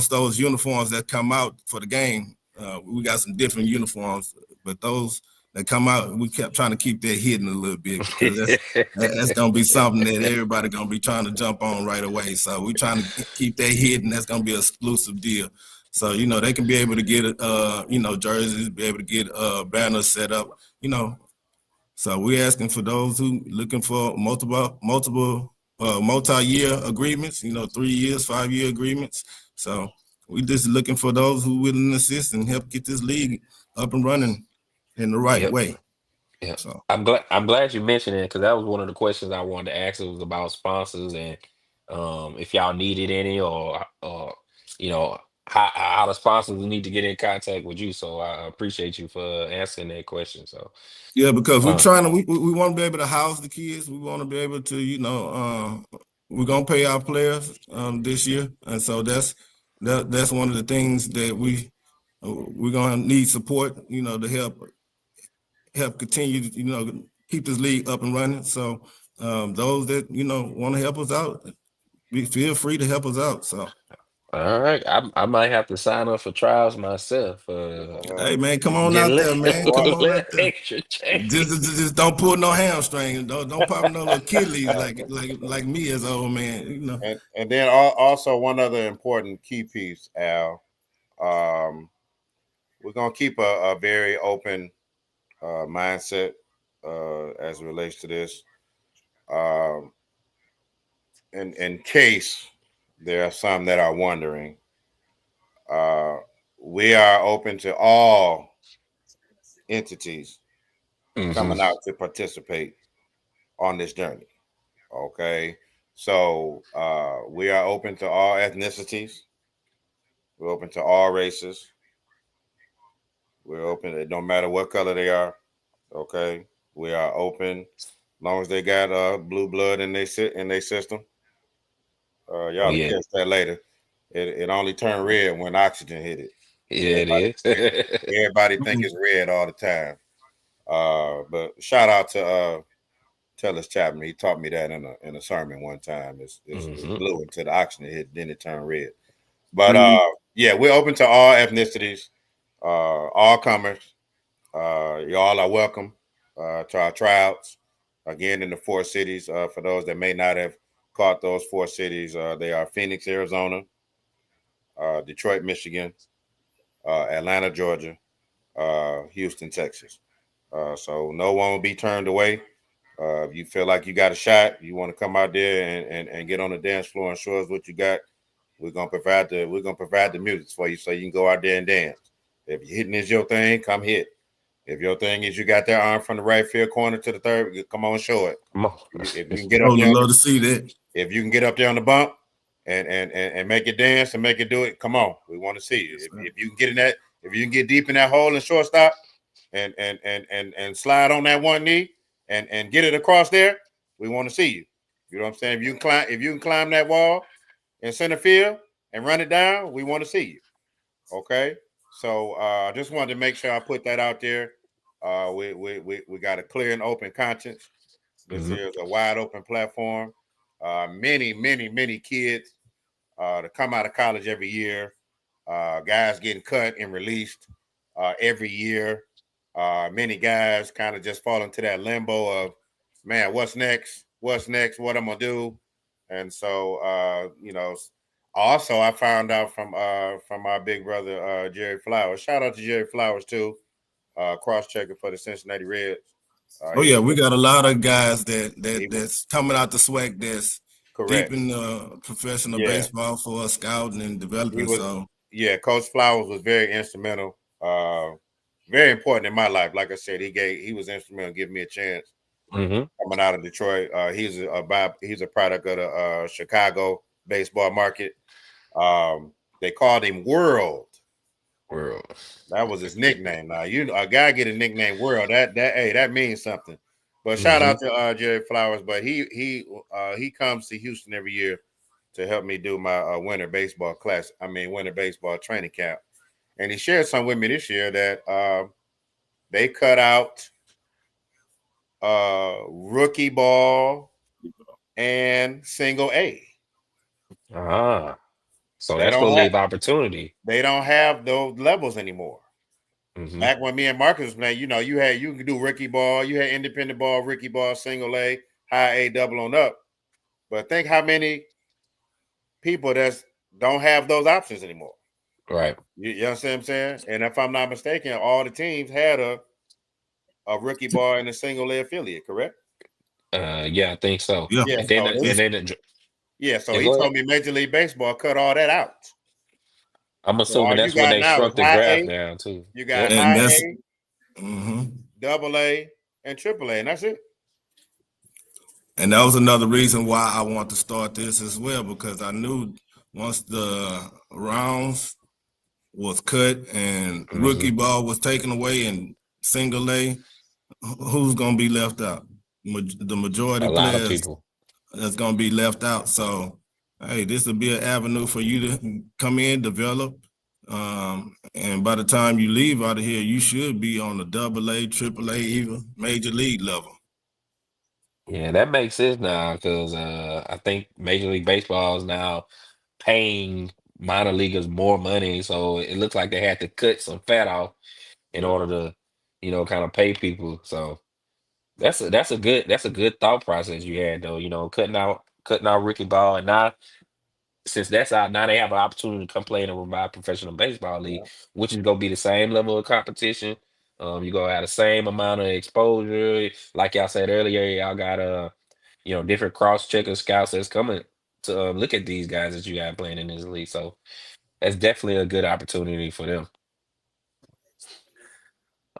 those uniforms that come out for the game, we got some different uniforms, but those that come out, we kept trying to keep that hidden a little bit because that's gonna be something that everybody gonna be trying to jump on right away. So we trying to keep that hidden. That's gonna be an exclusive deal. So they can be able to get jerseys, be able to get banners set up. So we're asking for those who looking for multiple multi-year agreements. 3 years, 5-year agreements. So we just looking for those who willing to assist and help get this league up and running in the right Yep. way. Yeah, So I'm glad you mentioned it because that was one of the questions I wanted to ask. It was about sponsors and if y'all needed any or you know how the sponsors need to get in contact with you. So I appreciate you for answering that question. So yeah, because we're uh, trying to we want to be able to house the kids. We want to be able to we're gonna pay our players this year, and so that's one of the things that we're gonna need support. To help continue to keep this league up and running. So those that want to help us out, feel free to help us out. So all right, I might have to sign up for trials myself. hey man, come on Get a out there, man. Come on little out there. extra change. Just don't pull no hamstring. Don't pop no little Achilles like me as an old man. And then also one other important key piece, Al. Um, we're gonna keep a very open mindset as it relates to this. Um, in case there are some that are wondering, uh, we are open to all entities Hmm. coming out to participate on this journey. Okay, so we are open to all ethnicities. We're open to all races. We're open. It don't matter what color they are. Okay, we are open as long as they got blue blood in their system. Oh Y'all to yeah, catch that later. It only turned red when oxygen hit it. yeah, Everybody it is. everybody think it's red all the time. But shout out to Tellis Chapman. He taught me that in a sermon one time. It's Hmm. blue until the oxygen hit, then it turned red. But yeah, we're open to all ethnicities, all comers. Y'all are welcome to our tryouts. Again, in the 4 cities. For those that may not have caught those 4 cities, they are Phoenix, Arizona, Detroit, Michigan, Atlanta, Georgia, Houston, Texas. So no one will be turned away. If you feel like you got a shot, you want to come out there and get on the dance floor and show us what you got. We're gonna provide the music for you so you can go out there and dance. If hitting is your thing, come hit. If your thing is you got that arm from the right field corner to the third, come on, show it. Come on. If you can get up there, love to see that. if you can get up there on the bump and make it dance and make it do it, come on. We want to see it. If you can get in that, if you can get deep in that hole and shortstop and slide on that one knee and get it across there, we want to see you. You know what I'm saying? If you can climb that wall in center field and run it down, we want to see you. Okay. So I just wanted to make sure I put that out there. We got a clear and open conscience. This is a wide open platform. Many kids to come out of college every year. Guys getting cut and released every year. Many guys kind of just fall into that limbo of, man, what's next? What's next? What I'm gonna do? And so, also I found out from my big brother Jerry Flowers. Shout out to Jerry Flowers too, cross checker for the Cincinnati Reds. We got a lot of guys that's coming out the SWAC that's correct. deep in professional baseball for us scouting and developing. Coach Flowers was very instrumental, very important in my life. Like I said, he was instrumental in giving me a chance. Coming out of Detroit, he's a product of the Chicago baseball market. They called him World. That was his nickname. Now a guy get a nickname World. That means something. But shout out to Jerry Flowers. But he comes to Houston every year to help me do my winter baseball training camp. And he shared some with me this year that they cut out rookie ball and single A. So that's gonna leave opportunity. They don't have those levels anymore. Back when me and Marcus was playing, you could do rookie ball, you had independent ball, rookie ball, single A, high A, double on up. But think how many people that don't have those options anymore. Right. You understand what I'm saying? And if I'm not mistaken, all the teams had a rookie ball and a single A affiliate, correct? Yeah, I think so. Yeah. So he told me Major League Baseball cut all that out. I'm assuming that's when they shrunk the graph down too. You got high A, double A, and triple A, and that's it. And that was another reason why I want to start this as well, because I knew once the rounds was cut and rookie ball was taken away and single A, who's going to be left out? The majority of players that's going to be left out. So, hey, this will be an avenue for you to come in, develop. And by the time you leave out of here, you should be on the double A, triple A, even major league level. Yeah, that makes sense now because I think Major League Baseball is now paying minor leaguers more money. So it looks like they had to cut some fat off in order to, kind of pay people. So that's a good thought process you had though, cutting out rookie ball. And now since that's out, now they have an opportunity to come play in a revived professional baseball league, which is gonna be the same level of competition. You're gonna have the same amount of exposure. Like y'all said earlier, y'all got different cross checker scouts that's coming to look at these guys that you got playing in this league. So that's definitely a good opportunity for them.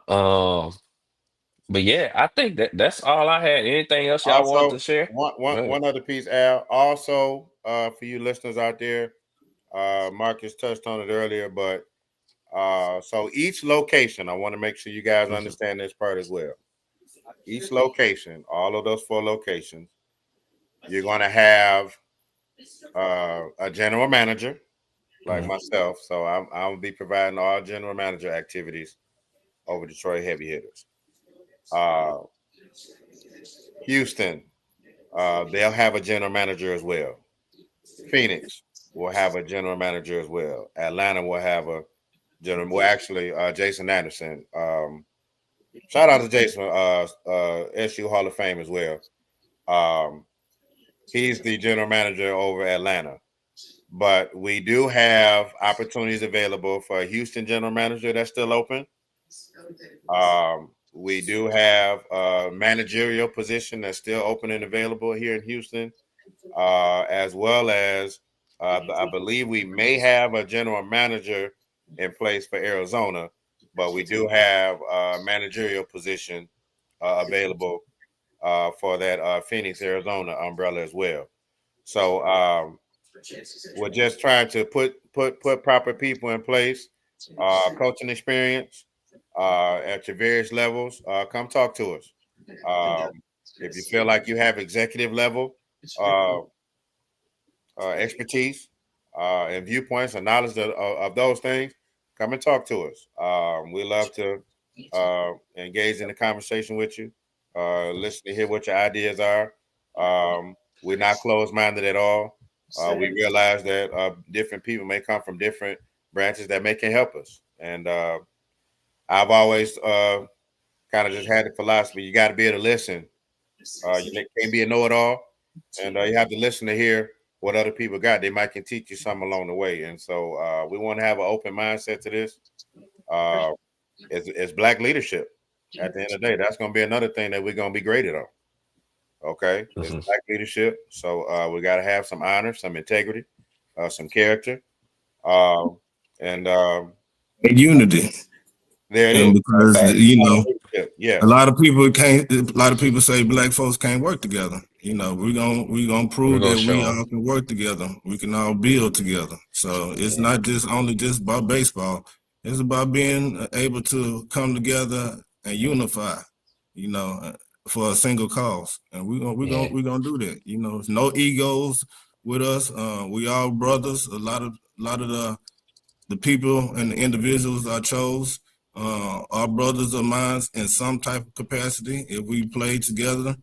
But yeah, I think that's all I had. Anything else y'all want to share? One other piece, Al. Also, for you listeners out there, Marcus touched on it earlier, but so each location, I want to make sure you guys understand this part as well. Each location, all of those 4 locations, you're going to have a general manager like myself. So I'll be providing all general manager activities over Detroit heavy hitters. Houston, they'll have a general manager as well. Phoenix, will have a general manager as well. Atlanta will have a general. Well, actually, Jason Anderson. Shout out to Jason, SU Hall of Fame as well. He's the general manager over Atlanta. But we do have opportunities available for a Houston general manager that's still open. We do have a managerial position that's still open and available here in Houston, as well as I believe we may have a general manager in place for Arizona, but we do have a managerial position available for that Phoenix, Arizona umbrella as well. So we're just trying to put proper people in place, coaching experience at your various levels. Come talk to us. If you feel like you have executive level uh, expertise and viewpoints and knowledge of those things, come and talk to us. We love to engage in the conversation with you, listen to hear what your ideas are. We're not closed-minded at all. We realize that different people may come from different branches that can help us. And I've always kind of just had the philosophy, you got to be able to listen. You can't be a know-it-all. And you have to listen to hear what other people got. They might can teach you something along the way. And so we want to have an open mindset to this. It's Black leadership. At the end of the day, that's going to be another thing that we're going to be graded on. Okay, it's Black leadership. So we got to have some honor, some integrity, some character, and unity. There it and is. Because yeah, a lot of people can't. A lot of people say Black folks can't work together. We're gonna prove that we all can work together. We can all build together. So it's not just about baseball. It's about being able to come together and unify. For a single cause, and we're gonna do that. There's no egos with us. We all brothers. A lot of the people and the individuals I chose are brothers of mine in some type of capacity. If we play together,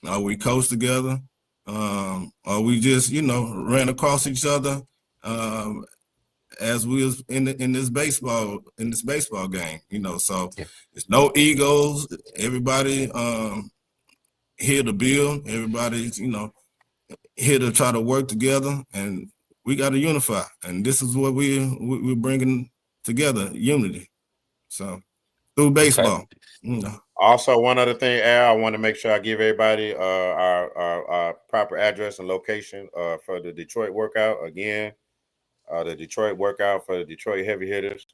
or we coach together, or we just ran across each other as we was in this baseball game. So there's no egos. Everybody here to build. Everybody's here to try to work together, and we got to unify. And this is what we're bringing together, unity. So through baseball. Also, one other thing, Al, I want to make sure I give everybody our proper address and location for the Detroit workout. Again, the Detroit workout for the Detroit heavy hitters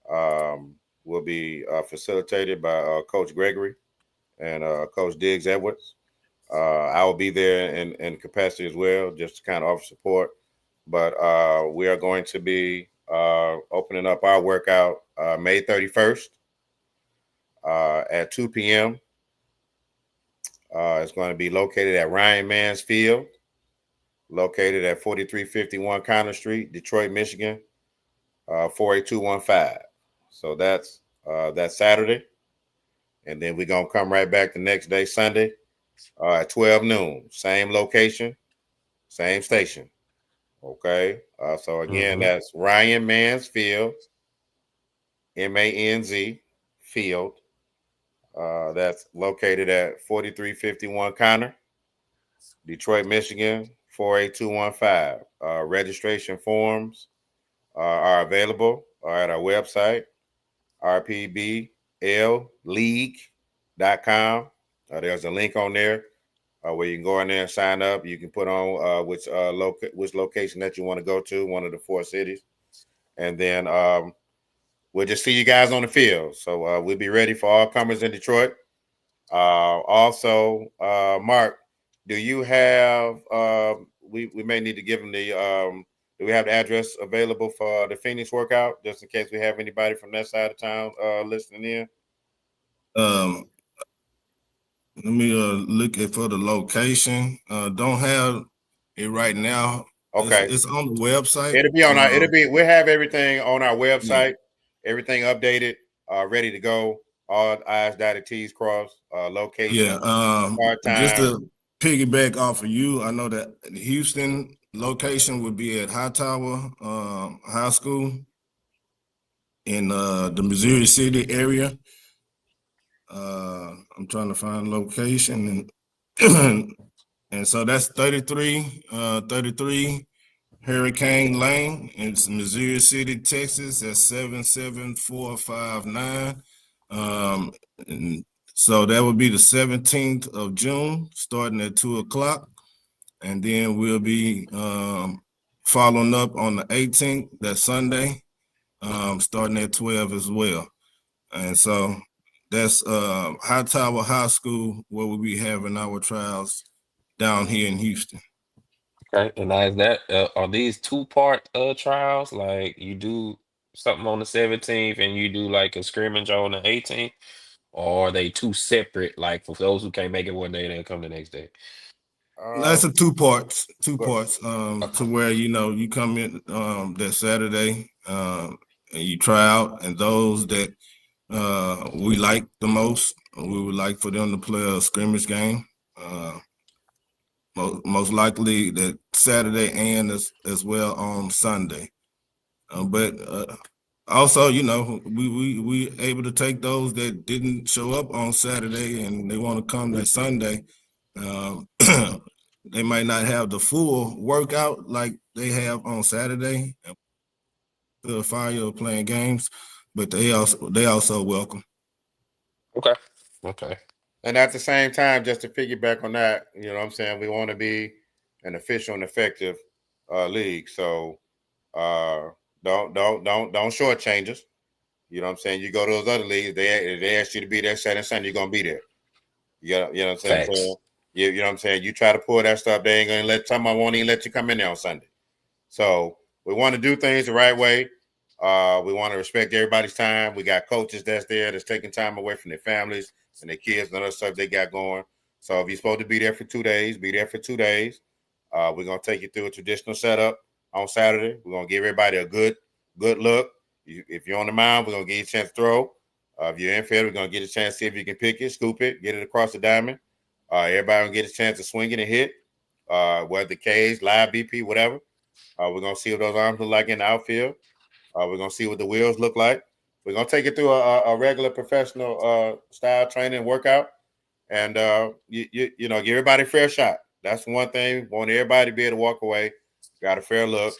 will be facilitated by Coach Gregory and Coach Diggs Edwards. I will be there in capacity as well, just to kind of offer support. But we are going to be opening up our workout May 31st at 2 p.m. It's going to be located at Ryan Mann's Field, located at 4351 Connor Street, Detroit, Michigan, 48215. So that's Saturday. And then we're going to come right back the next day, Sunday, at 12 noon. Same location, same station. Okay. So again, that's Ryan Mann's Field, MANZ Field. That's located at 4351 Connor, Detroit, Michigan, 48215. Registration forms are available at our website, rpbleague.com. There's a link on there where you can go in there and sign up. You can put on which location that you want to go to, one of the 4 cities. And then we'll just see you guys on the field. So we'll be ready for all comers in Detroit. Also, Mark, do you have, we may need to give them do we have the address available for the Phoenix workout, just in case we have anybody from that side of town listening in? Let me look for the location. Don't have it right now. Okay. It's on the website. It'll be on we'll have everything on our website, everything updated, ready to go. All I's dotted, T's crossed, location. Just to piggyback off of you, I know that Houston location would be at Hightower High School in the Missouri City area. I'm trying to find location and and so that's 33 Hurricane Lane. It's Missouri City, Texas. That's 77459. And so that would be the 17th of June, starting at 2:00, and then we'll be following up on the 18th, that Sunday, starting at 12 as well. And so that's Hightower High School where we'll be having our trials down here in Houston. Okay, and now is that are these two-part trials? Like you do something on the 17th and you do like a scrimmage on the 18th, or are they two separate? Like for those who can't make it one day, they'll come the next day. That's a two parts, Well, to where you come in that Saturday and you try out, and those that we like the most, we would like for them to play a scrimmage game. Most likely that Saturday and as well on Sunday. But also, we able to take those that didn't show up on Saturday and they want to come that Sunday. Um, they might not have the full workout like they have on Saturday, the fire of playing games, but they also welcome. Okay. Okay. and at the same time, just to piggyback on that, you know what I'm saying, we want to be an efficient and effective league. So don't shortchange us. You know what I'm saying? You go to those other leagues, they ask you to be there Saturday, Sunday, you're gonna be there. You know what I'm saying? Facts. So, you know what I'm saying? You try to pull that stuff, they ain't gonna won't even let you come in there on Sunday. So we want to do things the right way. We want to respect everybody's time. We got coaches that's there that's taking time away from their families and their kids and other stuff they got going. So if you're supposed to be there for 2 days, be there for 2 days. We're gonna take you through a traditional setup on Saturday. We're gonna give everybody a good look. If you're on the mound, we're gonna give you a chance to throw. If you're infield, we're gonna get a chance to see if you can pick it, scoop it, get it across the diamond. Everybody gonna get a chance to swing it and hit, whether cage, live BP, whatever. We're gonna see what those arms look like in the outfield. We're gonna see what the wheels look like. We're gonna take it through a regular professional style training workout, and give everybody a fair shot. That's one thing. Want everybody to be able to walk away, got a fair look.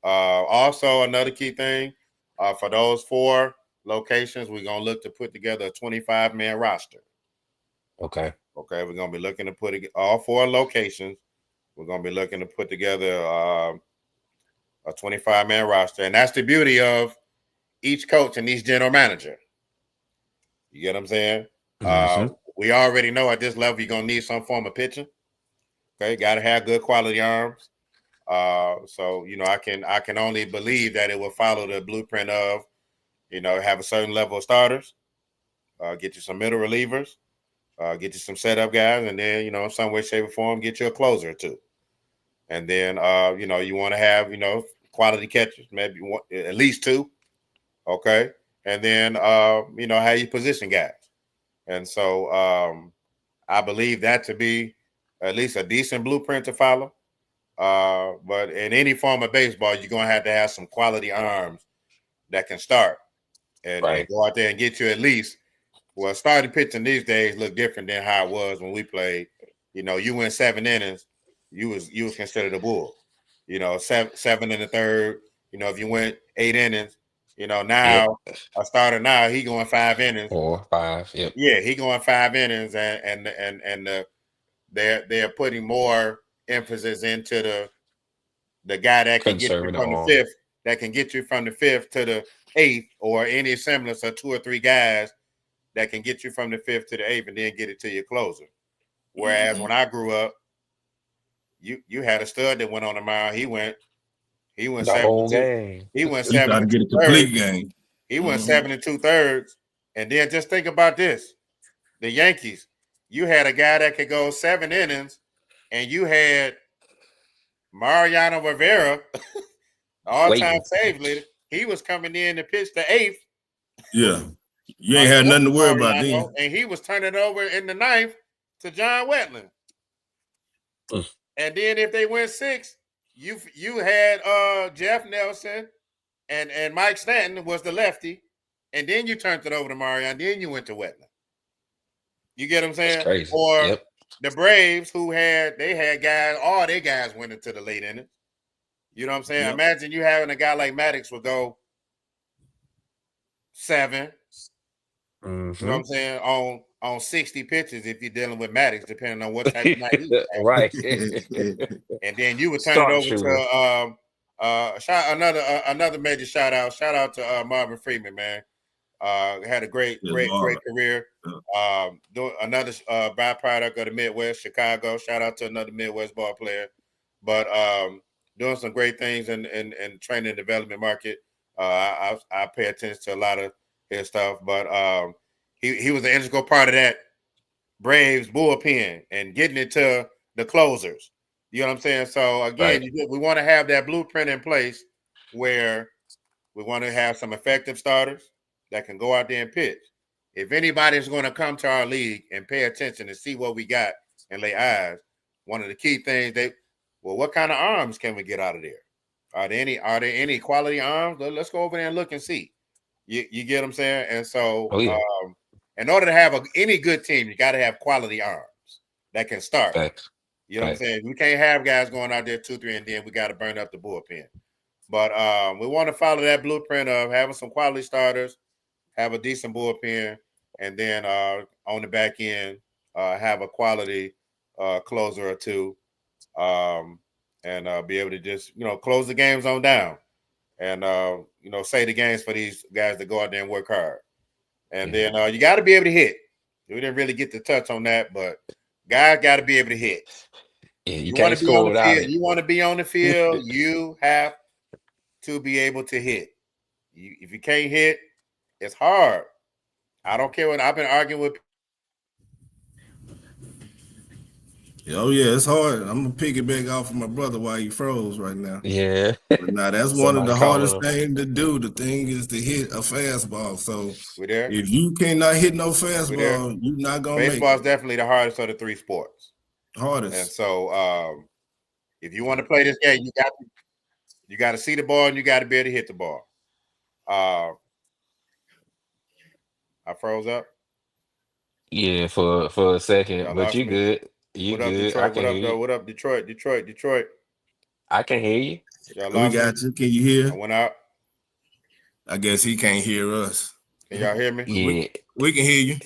Also, another key thing for those 4 locations, we're gonna look to put together a 25-man roster. Okay. Okay, we're gonna be looking to put all 4 locations. We're gonna be looking to put together a 25-man roster, and that's the beauty of each coach and each general manager. You get what I'm saying? Mm-hmm. We already know at this level you're gonna need some form of pitching. Okay, got to have good quality arms. So I can only believe that it will follow the blueprint of, have a certain level of starters, get you some middle relievers, get you some setup guys, and then in some way, shape, or form, get you a closer or two. And then you want to have quality catchers, maybe one, at least 2. Okay, and then how you position guys. And so I believe that to be at least a decent blueprint to follow. But in any form of baseball, you're gonna have to have some quality arms that can start and go out there and get you at least. Well, starting pitching these days look different than how it was when we played. You went 7 innings, you was considered a bull. 7 in the third. If you went 8 innings, now a starter now he going 5 innings. 4, 5. Yep. Yeah, he going 5 innings, and they're putting more emphasis into the guy that can get you from the 5th, that can get you from the 5th to the 8th, or any semblance of 2 or 3 guys that can get you from the 5th to the 8th and then get it to your closer. Whereas when I grew up, you had a stud that went on the mound. He went The 7 whole 2. game. He went You 7 got to get a 2/3. complete game. He went 7 2/3. And then just think about this. The Yankees, you had a guy that could go 7 innings, and you had Mariano Rivera, all-time save leader. He was coming in to pitch the 8th. Yeah. You ain't had nothing to worry about then. And he was turning over in the 9th to John Wetland. And then if they went 6, you had Jeff Nelson and Mike Stanton was the lefty, and then you turned it over to Marion, then you went to Wetland. You get what I'm That's saying? crazy. Or Yep. the Braves, who had guys, all their guys went into the late innings. You know what I'm saying? Yep. Imagine you having a guy like Maddox would go 7. You know what I'm saying? On 60 pitches if you're dealing with Maddox, depending on what type of night he had. Right. And then you would turn it Start over shooter. to another major shout out. Shout out to Marvin Freeman, man. Had a great career. Another byproduct of the Midwest, Chicago. Shout out to another Midwest ball player. But doing some great things in training and development market. I pay attention to a lot of his stuff, but he was an integral part of that Braves bullpen and getting it to the closers. You know what I'm saying? So again, Right. we want to have that blueprint in place where we want to have some effective starters that can go out there and pitch. If anybody's going to come to our league and pay attention and see what we got and lay eyes, one of the key things what kind of arms can we get out of there? Are there any quality arms? Let's go over there and look and see. You get what I'm saying? And so, Oh yeah. in order to have any good team, you got to have quality arms that can start. Facts. You know what I'm saying? We can't have guys going out there 2-3, and then we got to burn up the bullpen. But we want to follow that blueprint of having some quality starters, have a decent bullpen, and then on the back end, have a quality closer or two, and be able to just close the games on down, and save the games for these guys that go out there and work hard. And then you got to be able to hit. We didn't really get to touch on that, but guys got to be able to hit. Yeah, you want to be on the field. You want to be on the field. You have to be able to hit. If you can't hit, it's hard. I don't care what I've been arguing with. Oh yeah, it's hard. I'm gonna piggyback off of my brother while he froze right now. Yeah. But now that's one of the hardest things to do. The thing is to hit a fastball. So if you cannot hit no fastball, you're not gonna make it. Baseball is definitely the hardest of the 3 sports. Hardest. And so if you want to play this game, you got to see the ball and you got to be able to hit the ball. I froze up. Yeah, for a second, but you good. You good. I can hear you. What up, Detroit? Detroit. I can hear you. We got you. Can you hear? I went out. I guess he can't hear us. Can y'all hear me? Yeah. We can hear you.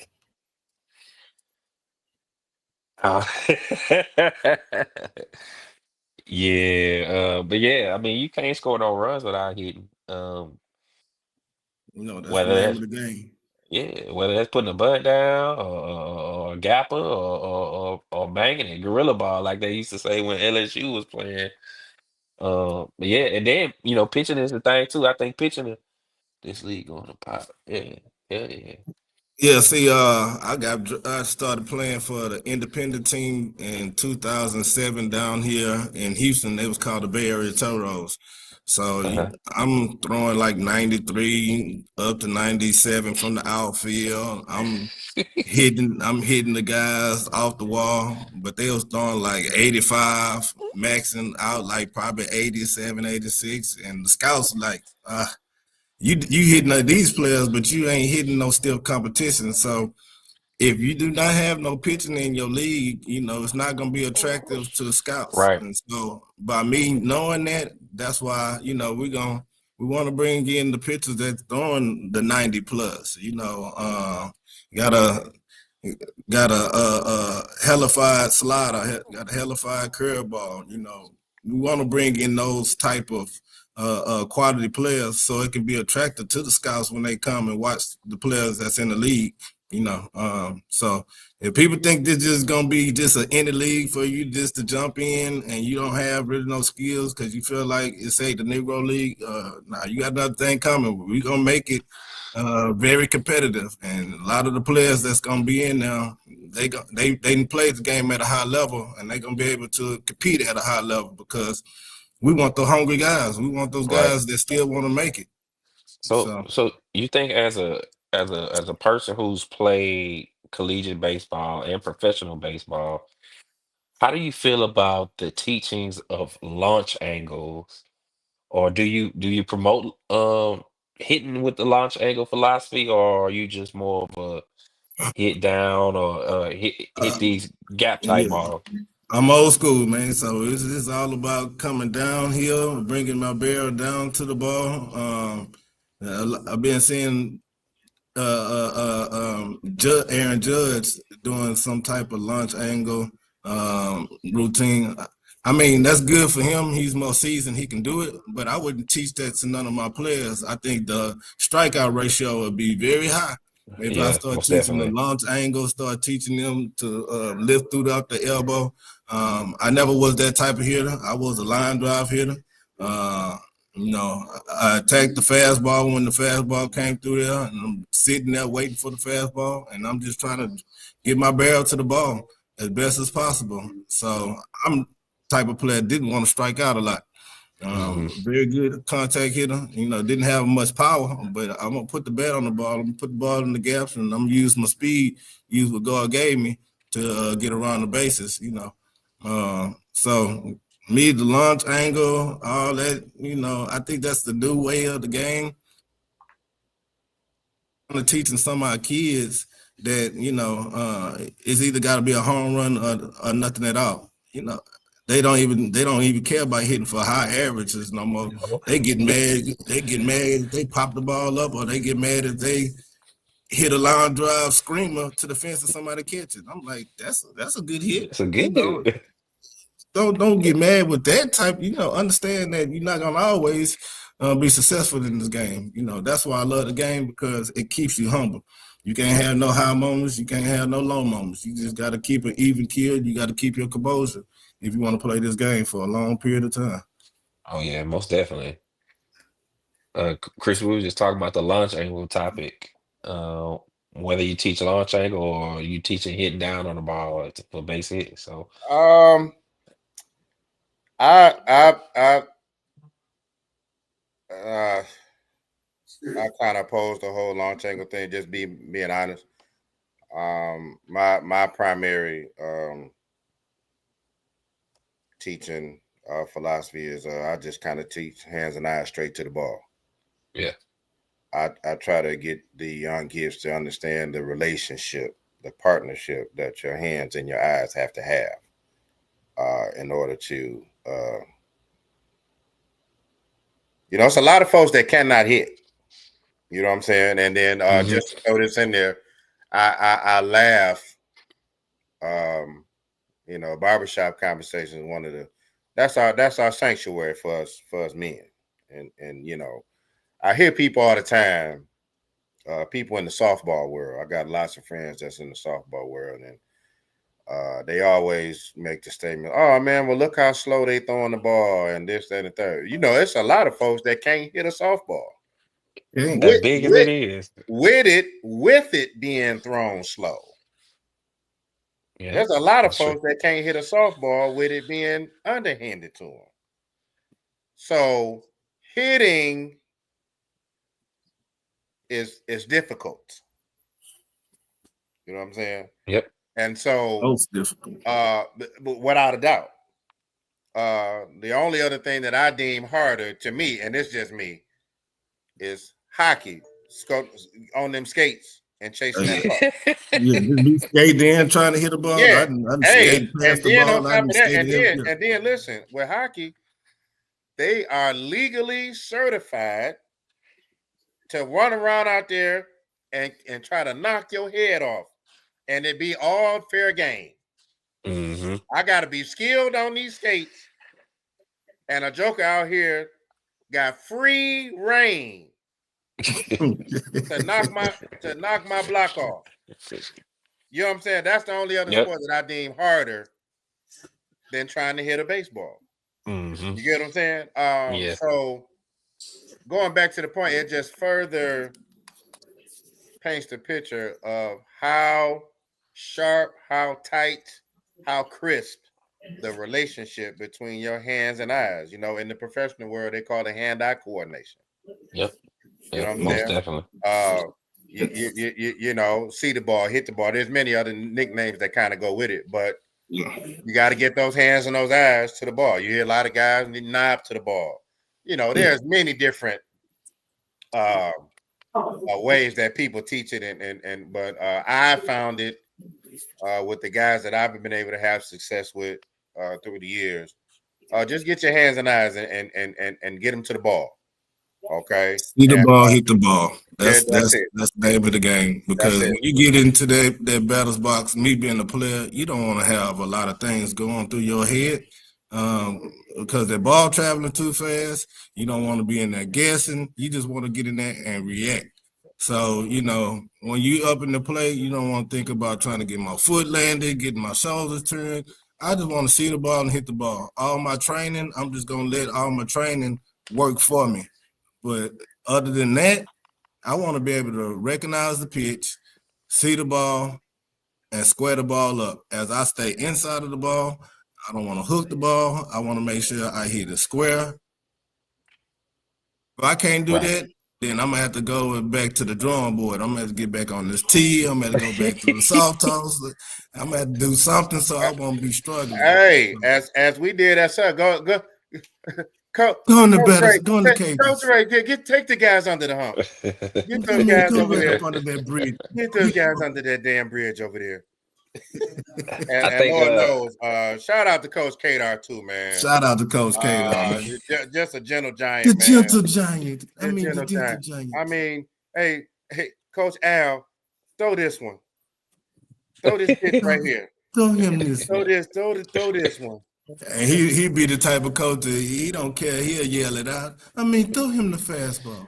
Yeah, but yeah, I mean, you can't score no runs without hitting. That's Whether the name that's of the game. Yeah, whether that's putting a butt down or a gapper or banging it, gorilla ball like they used to say when LSU was playing. But yeah, and then pitching is the thing too. I think pitching this league going to pop. Yeah, yeah. Yeah, see, I started playing for the independent team in 2007 down here in Houston. They was called the Bay Area Toros. So I'm throwing like 93 up to 97 from the outfield. I'm hitting the guys off the wall, but they was throwing like 85, maxing out like probably 87, 86, and the scouts like you hitting these players, but you ain't hitting no stiff competition. So if you do not have no pitching in your league, it's not going to be attractive to the scouts. Right. And so by me knowing that, that's why, we want to bring in the pitchers that's throwing the 90 plus, got a hellified slider, got a hellified curveball, we want to bring in those type of quality players so it can be attractive to the scouts when they come and watch the players that's in the league. So if people think this is gonna be just an any league for you just to jump in and you don't have really no skills because you feel like it's the Negro League, you got another thing coming. We're gonna make it very competitive, and a lot of the players that's gonna be in there, they play the game at a high level, and they're gonna be able to compete at a high level because we want the hungry guys. We want those guys that still want to make it. So you think as a person who's played collegiate baseball and professional baseball, How do you feel about the teachings of launch angles, or do you promote hitting with the launch angle philosophy, or are you just more of a hit down or hit Uh, these gap type yeah. balls? I'm old school, man. So it's all about coming downhill, bringing my barrel down to the ball. I've been seeing Aaron Judge doing some type of launch angle routine. I mean, that's good for him. He's more seasoned. He can do it, but I wouldn't teach that to none of my players. I think the strikeout ratio would be very high if I Yeah, start most teaching the definitely. launch angle, start teaching them to lift throughout the elbow. I never was that type of hitter. I was a line drive hitter. Uh, I attacked the fastball when the fastball came through there, and I'm sitting there waiting for the fastball, and I'm just trying to get my barrel to the ball as best as possible. So I'm the type of player that didn't want to strike out a lot. Hmm. Very good contact hitter. Didn't have much power, but I'm gonna put the bat on the ball. I'm gonna put the ball in the gaps, and I'm gonna use my speed, use what God gave me to get around the bases. So me, the launch angle, all that. I think that's the new way of the game. I'm teaching some of our kids that it's either got to be a home run or nothing at all. They don't even care about hitting for high averages no more. They get mad. They get mad if they pop the ball up, or they get mad if they hit a line drive screamer to the fence and somebody catch it. I'm like, that's a good hit. It's a good. Don't get mad with that type. Understand that you're not gonna always be successful in this game. That's why I love the game, because it keeps you humble. You can't have no high moments. You can't have no low moments. You just got to keep an even keel. You got to keep your composure if you want to play this game for a long period of time. Oh yeah, most definitely. Chris, we were just talking about the launch angle topic. Uh, Whether you teach launch angle or you teaching hitting down on the ball for base hit. So Um, I uh, I kind of oppose the whole launch angle thing. Just being honest. My primary teaching philosophy is I just kind of teach hands and eyes straight to the ball. yeah. I try to get the young kids to understand the relationship, the partnership that your hands and your eyes have to have in order to, it's a lot of folks that cannot hit. You know what I'm saying? And then Hmm. just to throw this in there, I laugh. Barbershop conversation is one of the that's our sanctuary for us men, and I hear people all the time. People in the softball world. I got lots of friends that's in the softball world, and they always make the statement, "Oh man, well look how slow they throwing the ball and this, that, and the third." It's a lot of folks that can't hit a softball Okay. As with big as it with is. with it being thrown slow. Yeah, There's a lot of that's true. folks that can't hit a softball with it being underhanded to them. So hitting is difficult. You know what I'm saying? Yep. And so, Most difficult. but without a doubt, the only other thing that I deem harder to me, and it's just me, is hockey. On them skates and chasing that puck. Yeah, just be skating in trying to hit a ball. Yeah. I didn't Hey, skate past and the then on ball. I top didn't of that, skate and in. then Yeah. and then listen, with hockey, they are legally certified to run around out there and try to knock your head off, and it be all fair game. Hmm. I got to be skilled on these skates, and a joker out here got free reign to knock my block off. You know what I'm saying? That's the only other Yep. sport that I deem harder than trying to hit a baseball. Hmm. You get what I'm saying? Yeah. So going back to the point, it just further paints the picture of how sharp, how tight, how crisp the relationship between your hands and eyes. In the professional world, they call it hand-eye coordination. Yep. You know Yep. what I'm Most saying? definitely. You see the ball, hit the ball. There's many other nicknames that kind of go with it, but You got to get those hands and those eyes to the ball. You hear a lot of guys need knob to the ball. There's many different ways that people teach it, but I found it with the guys that I've been able to have success with through the years. Just get your hands and eyes and get them to the ball. Okay. See the And, ball, hit the ball. that's That's it. the name of the game. Because when you get into that batter's box, me being a player, you don't want to have a lot of things going through your head. Because the ball traveling too fast, you don't want to be in there guessing. You just want to get in there and react. So, when you up in the play, you don't want to think about trying to get my foot landed, getting my shoulders turned. I just want to see the ball and hit the ball. All my training, I'm just going to let all my training work for me. But other than that, I want to be able to recognize the pitch, see the ball, and square the ball up. As I stay inside of the ball, I don't want to hook the ball. I want to make sure I hit it square. If I can't do that, then I'm going to have to go back to the drawing board. I'm going to have to get back on this tee. I'm going to go back to the soft toss. I'm going to have to do something so I won't be struggling. Hey, as we did at go. Go in the batters. Go in the cages. Coach Ray, take the guys under the hump. Get those guys over there. Under that bridge. Get those guys under that damn bridge over there. I think Lord knows, shout out to Coach Kadar too, man. Shout out to Coach Kadar, man. Just a gentle giant, the man. Gentle giant. The gentle giant. I mean, hey, Coach Al, throw this one. Throw this pitch right here. Throw him this. Throw this one. And he be the type of coach that he don't care. He'll yell it out. I mean, throw him the fastball.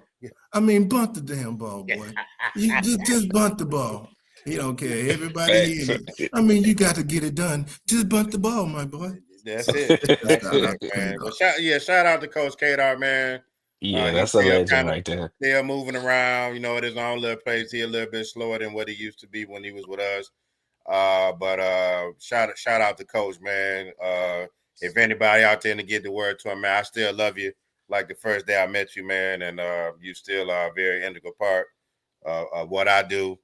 I mean, bunt the damn ball, boy. You just bunt the ball. He don't care. Everybody hears it. I mean, you got to get it done. Just bunt the ball, my boy. That's it, man. But shout out to Coach Kadar, man. Yeah, that's a legend right there. Still moving around, at his own little place. He a little bit slower than what he used to be when he was with us. But shout out to Coach, man. If anybody out there to get the word to him, man, I still love you like the first day I met you, man, and you still are a very integral part of what I do.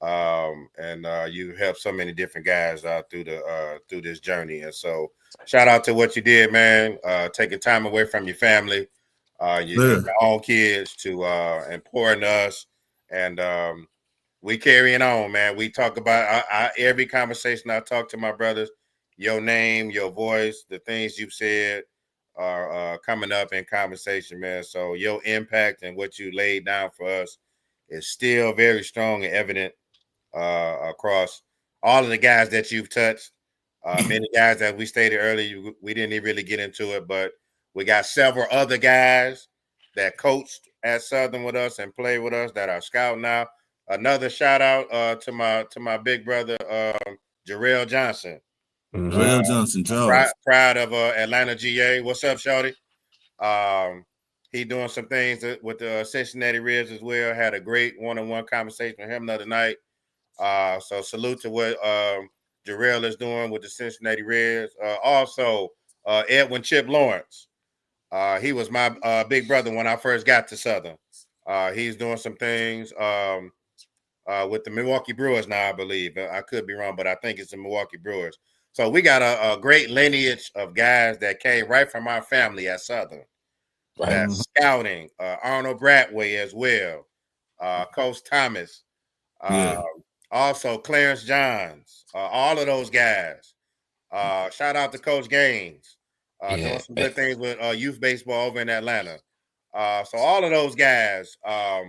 And you help so many different guys through this journey. And so shout out to what you did, man. Taking time away from your family, your own kids to and pouring to us. And we carrying on, man. We talk about every conversation I talk to my brothers, your name, your voice, the things you've said are coming up in conversation, man. So your impact and what you laid down for us is still very strong and evident across all of the guys that you've touched. Many guys that we stated earlier, we didn't really get into it, but we got several other guys that coached at Southern with us and played with us that are scouting now. Another shout out to my big brother Jarrell Johnson. Jarrell Johnson, proud of Atlanta GA. What's up, Shorty? He doing some things with the Cincinnati Reds as well. Had a great one-on-one conversation with him the other night. So salute to what Jarrell is doing with the Cincinnati Reds. Also, Edwin Chip Lawrence. He was my big brother when I first got to Southern. He's doing some things with the Milwaukee Brewers now, I believe. I could be wrong, but I think it's the Milwaukee Brewers. So we got a great lineage of guys that came right from our family at Southern. That's scouting. Arnold Bradway as well. Coach Thomas. Also Clarence Johns. All of those guys. Shout out to Coach Gaines. Doing some good things with youth baseball over in Atlanta. So all of those guys are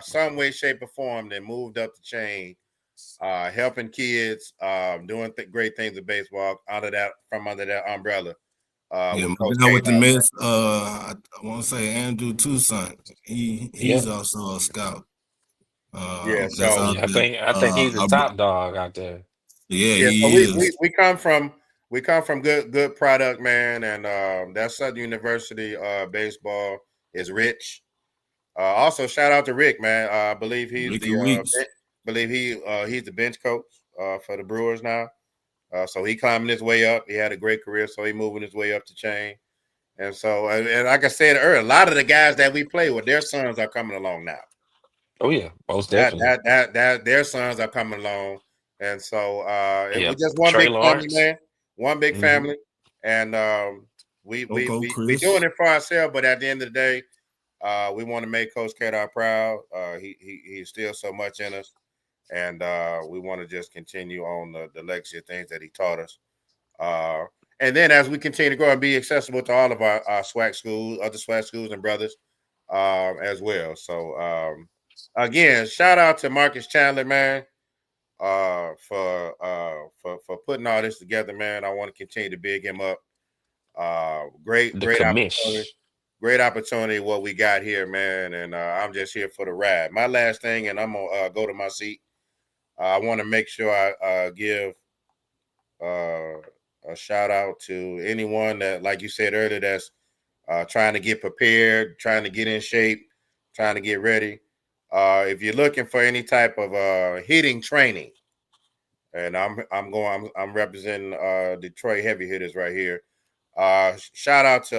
some way, shape, or form that moved up the chain, helping kids, doing great things with baseball under that umbrella. With the Mets, I want to say Andrew Toussaint. He's also a scout. I think he's the top dog out there. Yeah, he is. We come from good product, man, and that Southern University baseball is rich. Also, shout out to Rick, man. I believe he's the bench coach for the Brewers now. So he climbing his way up. He had a great career, so he moving his way up the chain. And so, and like I said earlier, a lot of the guys that we play with, their sons are coming along now. Oh yeah, most definitely. That their sons are coming along. And so we Yep. just one Trey big family, Lawrence. man. One big Hmm. family. And we Chris. doing it for ourselves, but at the end of the day, we want to make Coach Kadar proud. He instills so much in us, and we want to just continue on the legacy of things that he taught us. And then as we continue to grow and be accessible to all of our SWAC schools, other SWAC schools and brothers as well. So again, shout out to Marcus Chandler, man, for putting all this together, man. I want to continue to big him up. Great The opportunity. commish. Great opportunity what we got here, man. And I'm just here for the ride. My last thing, and I'm gonna go to my seat. I want to make sure I give a shout out to anyone that, like you said earlier, that's trying to get prepared, trying to get in shape, trying to get ready. If you're looking for any type of hitting training, and I'm representing Detroit heavy hitters right here. Shout out to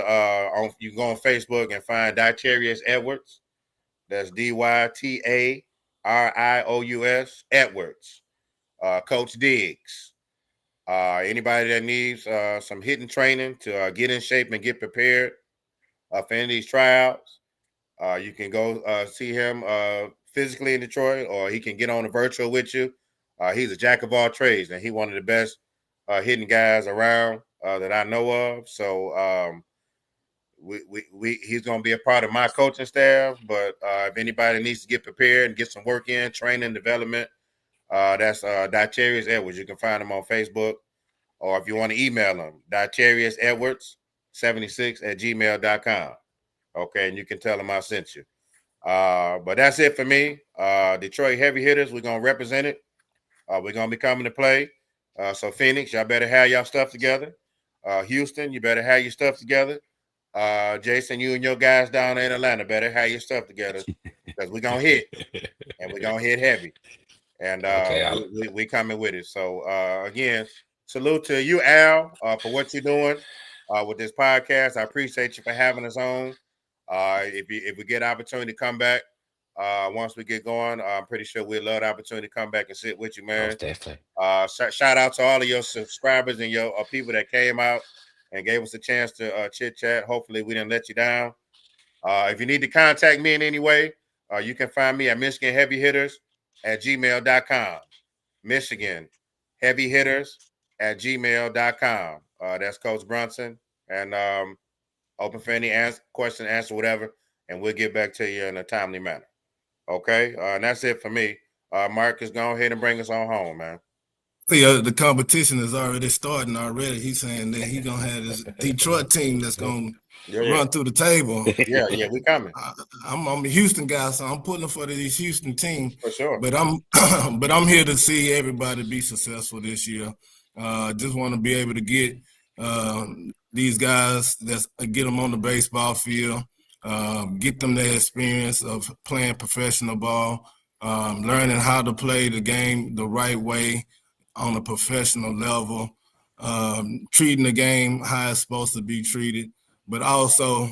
you can go on Facebook and find Dytarius Edwards. That's DYTARIOUS Edwards. Coach Diggs. Anybody that needs some hitting training to get in shape and get prepared for any of these tryouts, you can go see him physically in Detroit, or he can get on a virtual with you. He's a jack of all trades, and he's one of the best hitting guys around that I know of. So he's going to be a part of my coaching staff. But if anybody needs to get prepared and get some work in, training, development, that's Dytarius Edwards. You can find him on Facebook, or if you want to email him, DytariusEdwards76@gmail.com. Okay, and you can tell him I sent you. But that's it for me. Detroit heavy hitters, we're going to represent it. We're going to be coming to play. So Phoenix, y'all better have y'all stuff together. Houston, you better have your stuff together. Jason, you and your guys down in Atlanta better have your stuff together, because we're going to hit, and we're going to hit heavy. And we coming with it. So, again, salute to you, Al, for what you're doing with this podcast. I appreciate you for having us on. If we get an opportunity to come back, once we get going, I'm pretty sure we'd love the opportunity to come back and sit with you, man. Most definitely. Shout out to all of your subscribers and your people that came out and gave us a chance to chit chat. Hopefully we didn't let you down. If you need to contact me in any way, you can find me at MichiganHeavyHitters@gmail.com. Michigan Heavy Hitters@gmail.com. That's Coach Brunson. And open for any question, answer, whatever, and we'll get back to you in a timely manner. Okay? And that's it for me. Marcus, go ahead and bring us on home, man. See, the competition is already starting already. He's saying that he's going to have this Detroit team that's going to run through the table. Yeah, we coming. I'm a Houston guy, so I'm pulling for this Houston team. For sure. But I'm here to see everybody be successful this year. Just want to be able to get these guys, get them on the baseball field, get them the experience of playing professional ball, learning how to play the game the right way on a professional level, treating the game how it's supposed to be treated, but also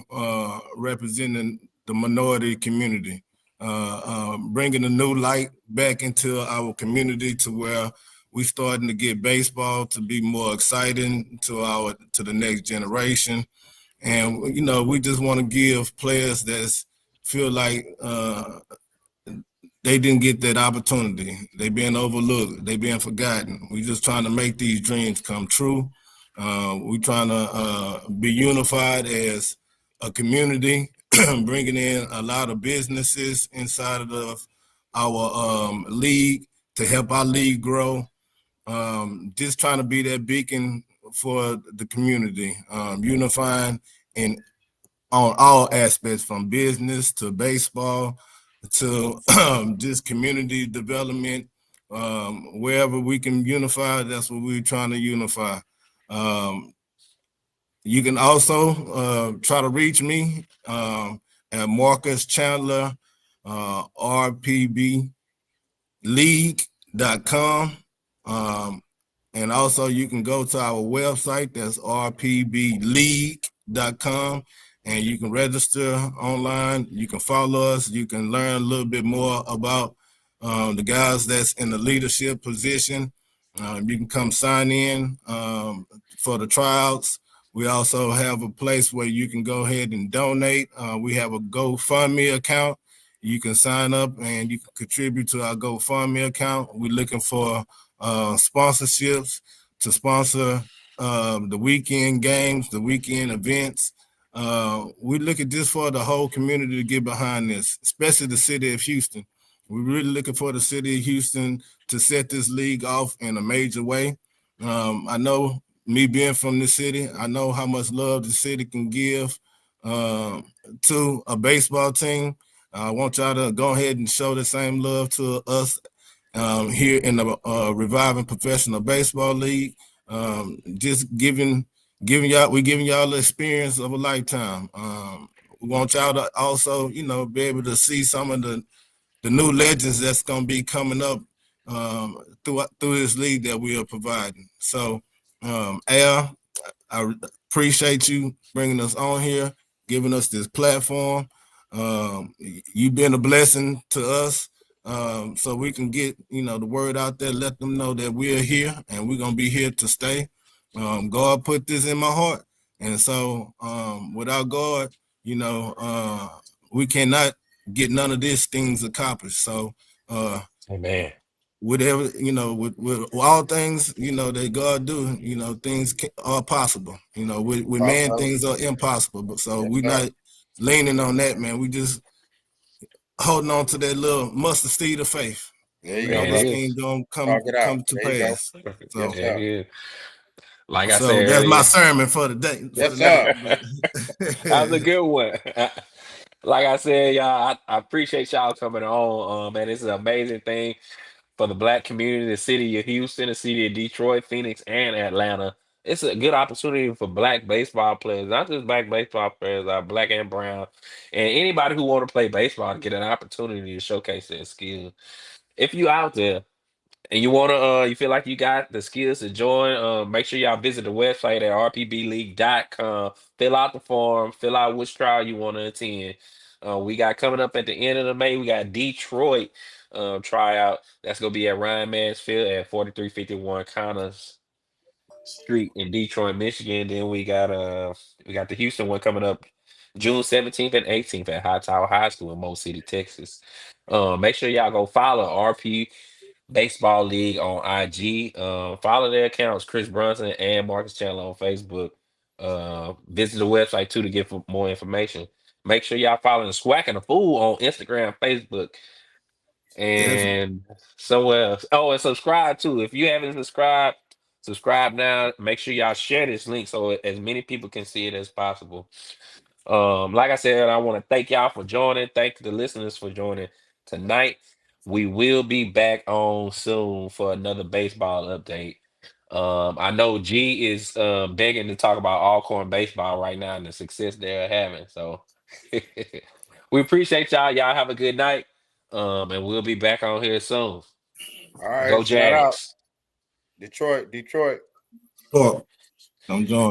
representing the minority community, bringing a new light back into our community to where we're starting to get baseball to be more exciting to the next generation. And, we just want to give players that feel like they didn't get that opportunity. They being overlooked. They being forgotten. We just trying to make these dreams come true. We trying to be unified as a community, bringing in a lot of businesses inside of our league to help our league grow. Just trying to be that beacon for the community, unifying on all aspects, from business to baseball to just community development. Wherever we can unify, that's what we're trying to unify. You can also try to reach me at Marcus Chandler, rpbleague.com. And also you can go to our website, that's rpbleague.com, and you can register online. You can follow us. You can learn a little bit more about The guys that's in the leadership position, you can come sign in for the tryouts. We also have a place where you can go ahead and donate. We have a GoFundMe account. You can sign up and you can contribute to our GoFundMe account. We're looking for sponsorships to sponsor the weekend games, the weekend events. We look at this for the whole community to get behind this, especially the city of Houston. We're really looking for the city of Houston to set this league off in a major way. I know, me being from the city, I know how much love the city can give to a baseball team. I want y'all to go ahead and show the same love to us here in the Reviving Professional Baseball League. Just giving y'all the experience of a lifetime. We want y'all to also, be able to see some of the new legends that's going to be coming up through this league that we are providing. So, Al, I appreciate you bringing us on here, giving us this platform. You've been a blessing to us, so we can get the word out there, let them know that we're here and we're gonna be here to stay. God put this in my heart, and so without God, we cannot get none of these things accomplished. So, Amen. whatever, with all things, that God do, things are possible. With man, things are impossible. But so we're not leaning on that, man. We just holding on to that little mustard seed of faith. There you go, This bro. thing gonna come to pass. So, Like I so said that's my earlier, sermon for the day. Yes, sir. that was a good one. Like I said, y'all, I appreciate y'all coming on. Man, this is an amazing thing for the Black community, the city of Houston, the city of Detroit, Phoenix, and Atlanta. It's a good opportunity for Black baseball players, not just Black baseball players, Black and brown, and anybody who want to play baseball to get an opportunity to showcase their skills. If you out there and you wanna you feel like you got the skills to join, make sure y'all visit the website at rpbleague.com. Fill out the form, fill out which trial you want to attend. We got coming up at the end of the May, we got Detroit tryout. That's gonna be at Ryan Mansfield at 4351 Connors Street in Detroit, Michigan. Then we got the Houston one coming up June 17th and 18th at High Tower High School in Mo City, Texas. Make sure y'all go follow RP Baseball League on IG. Follow their accounts, Chris Brunson and Marcus Chandler on Facebook. Visit the website too to get more information. Make sure y'all following Swac'n the Fool on Instagram, Facebook, and somewhere else. Oh, and subscribe too. If you haven't subscribed, subscribe now. Make sure y'all share this link so as many people can see it as possible. Like I said, I want to thank y'all for joining. Thank the listeners for joining tonight. We will be back on soon for another baseball update. I know G is begging to talk about Alcorn baseball right now and the success they're having. So we appreciate y'all. Y'all have a good night. And we'll be back on here soon. All right, Go shout out Jags. Detroit. I'm John.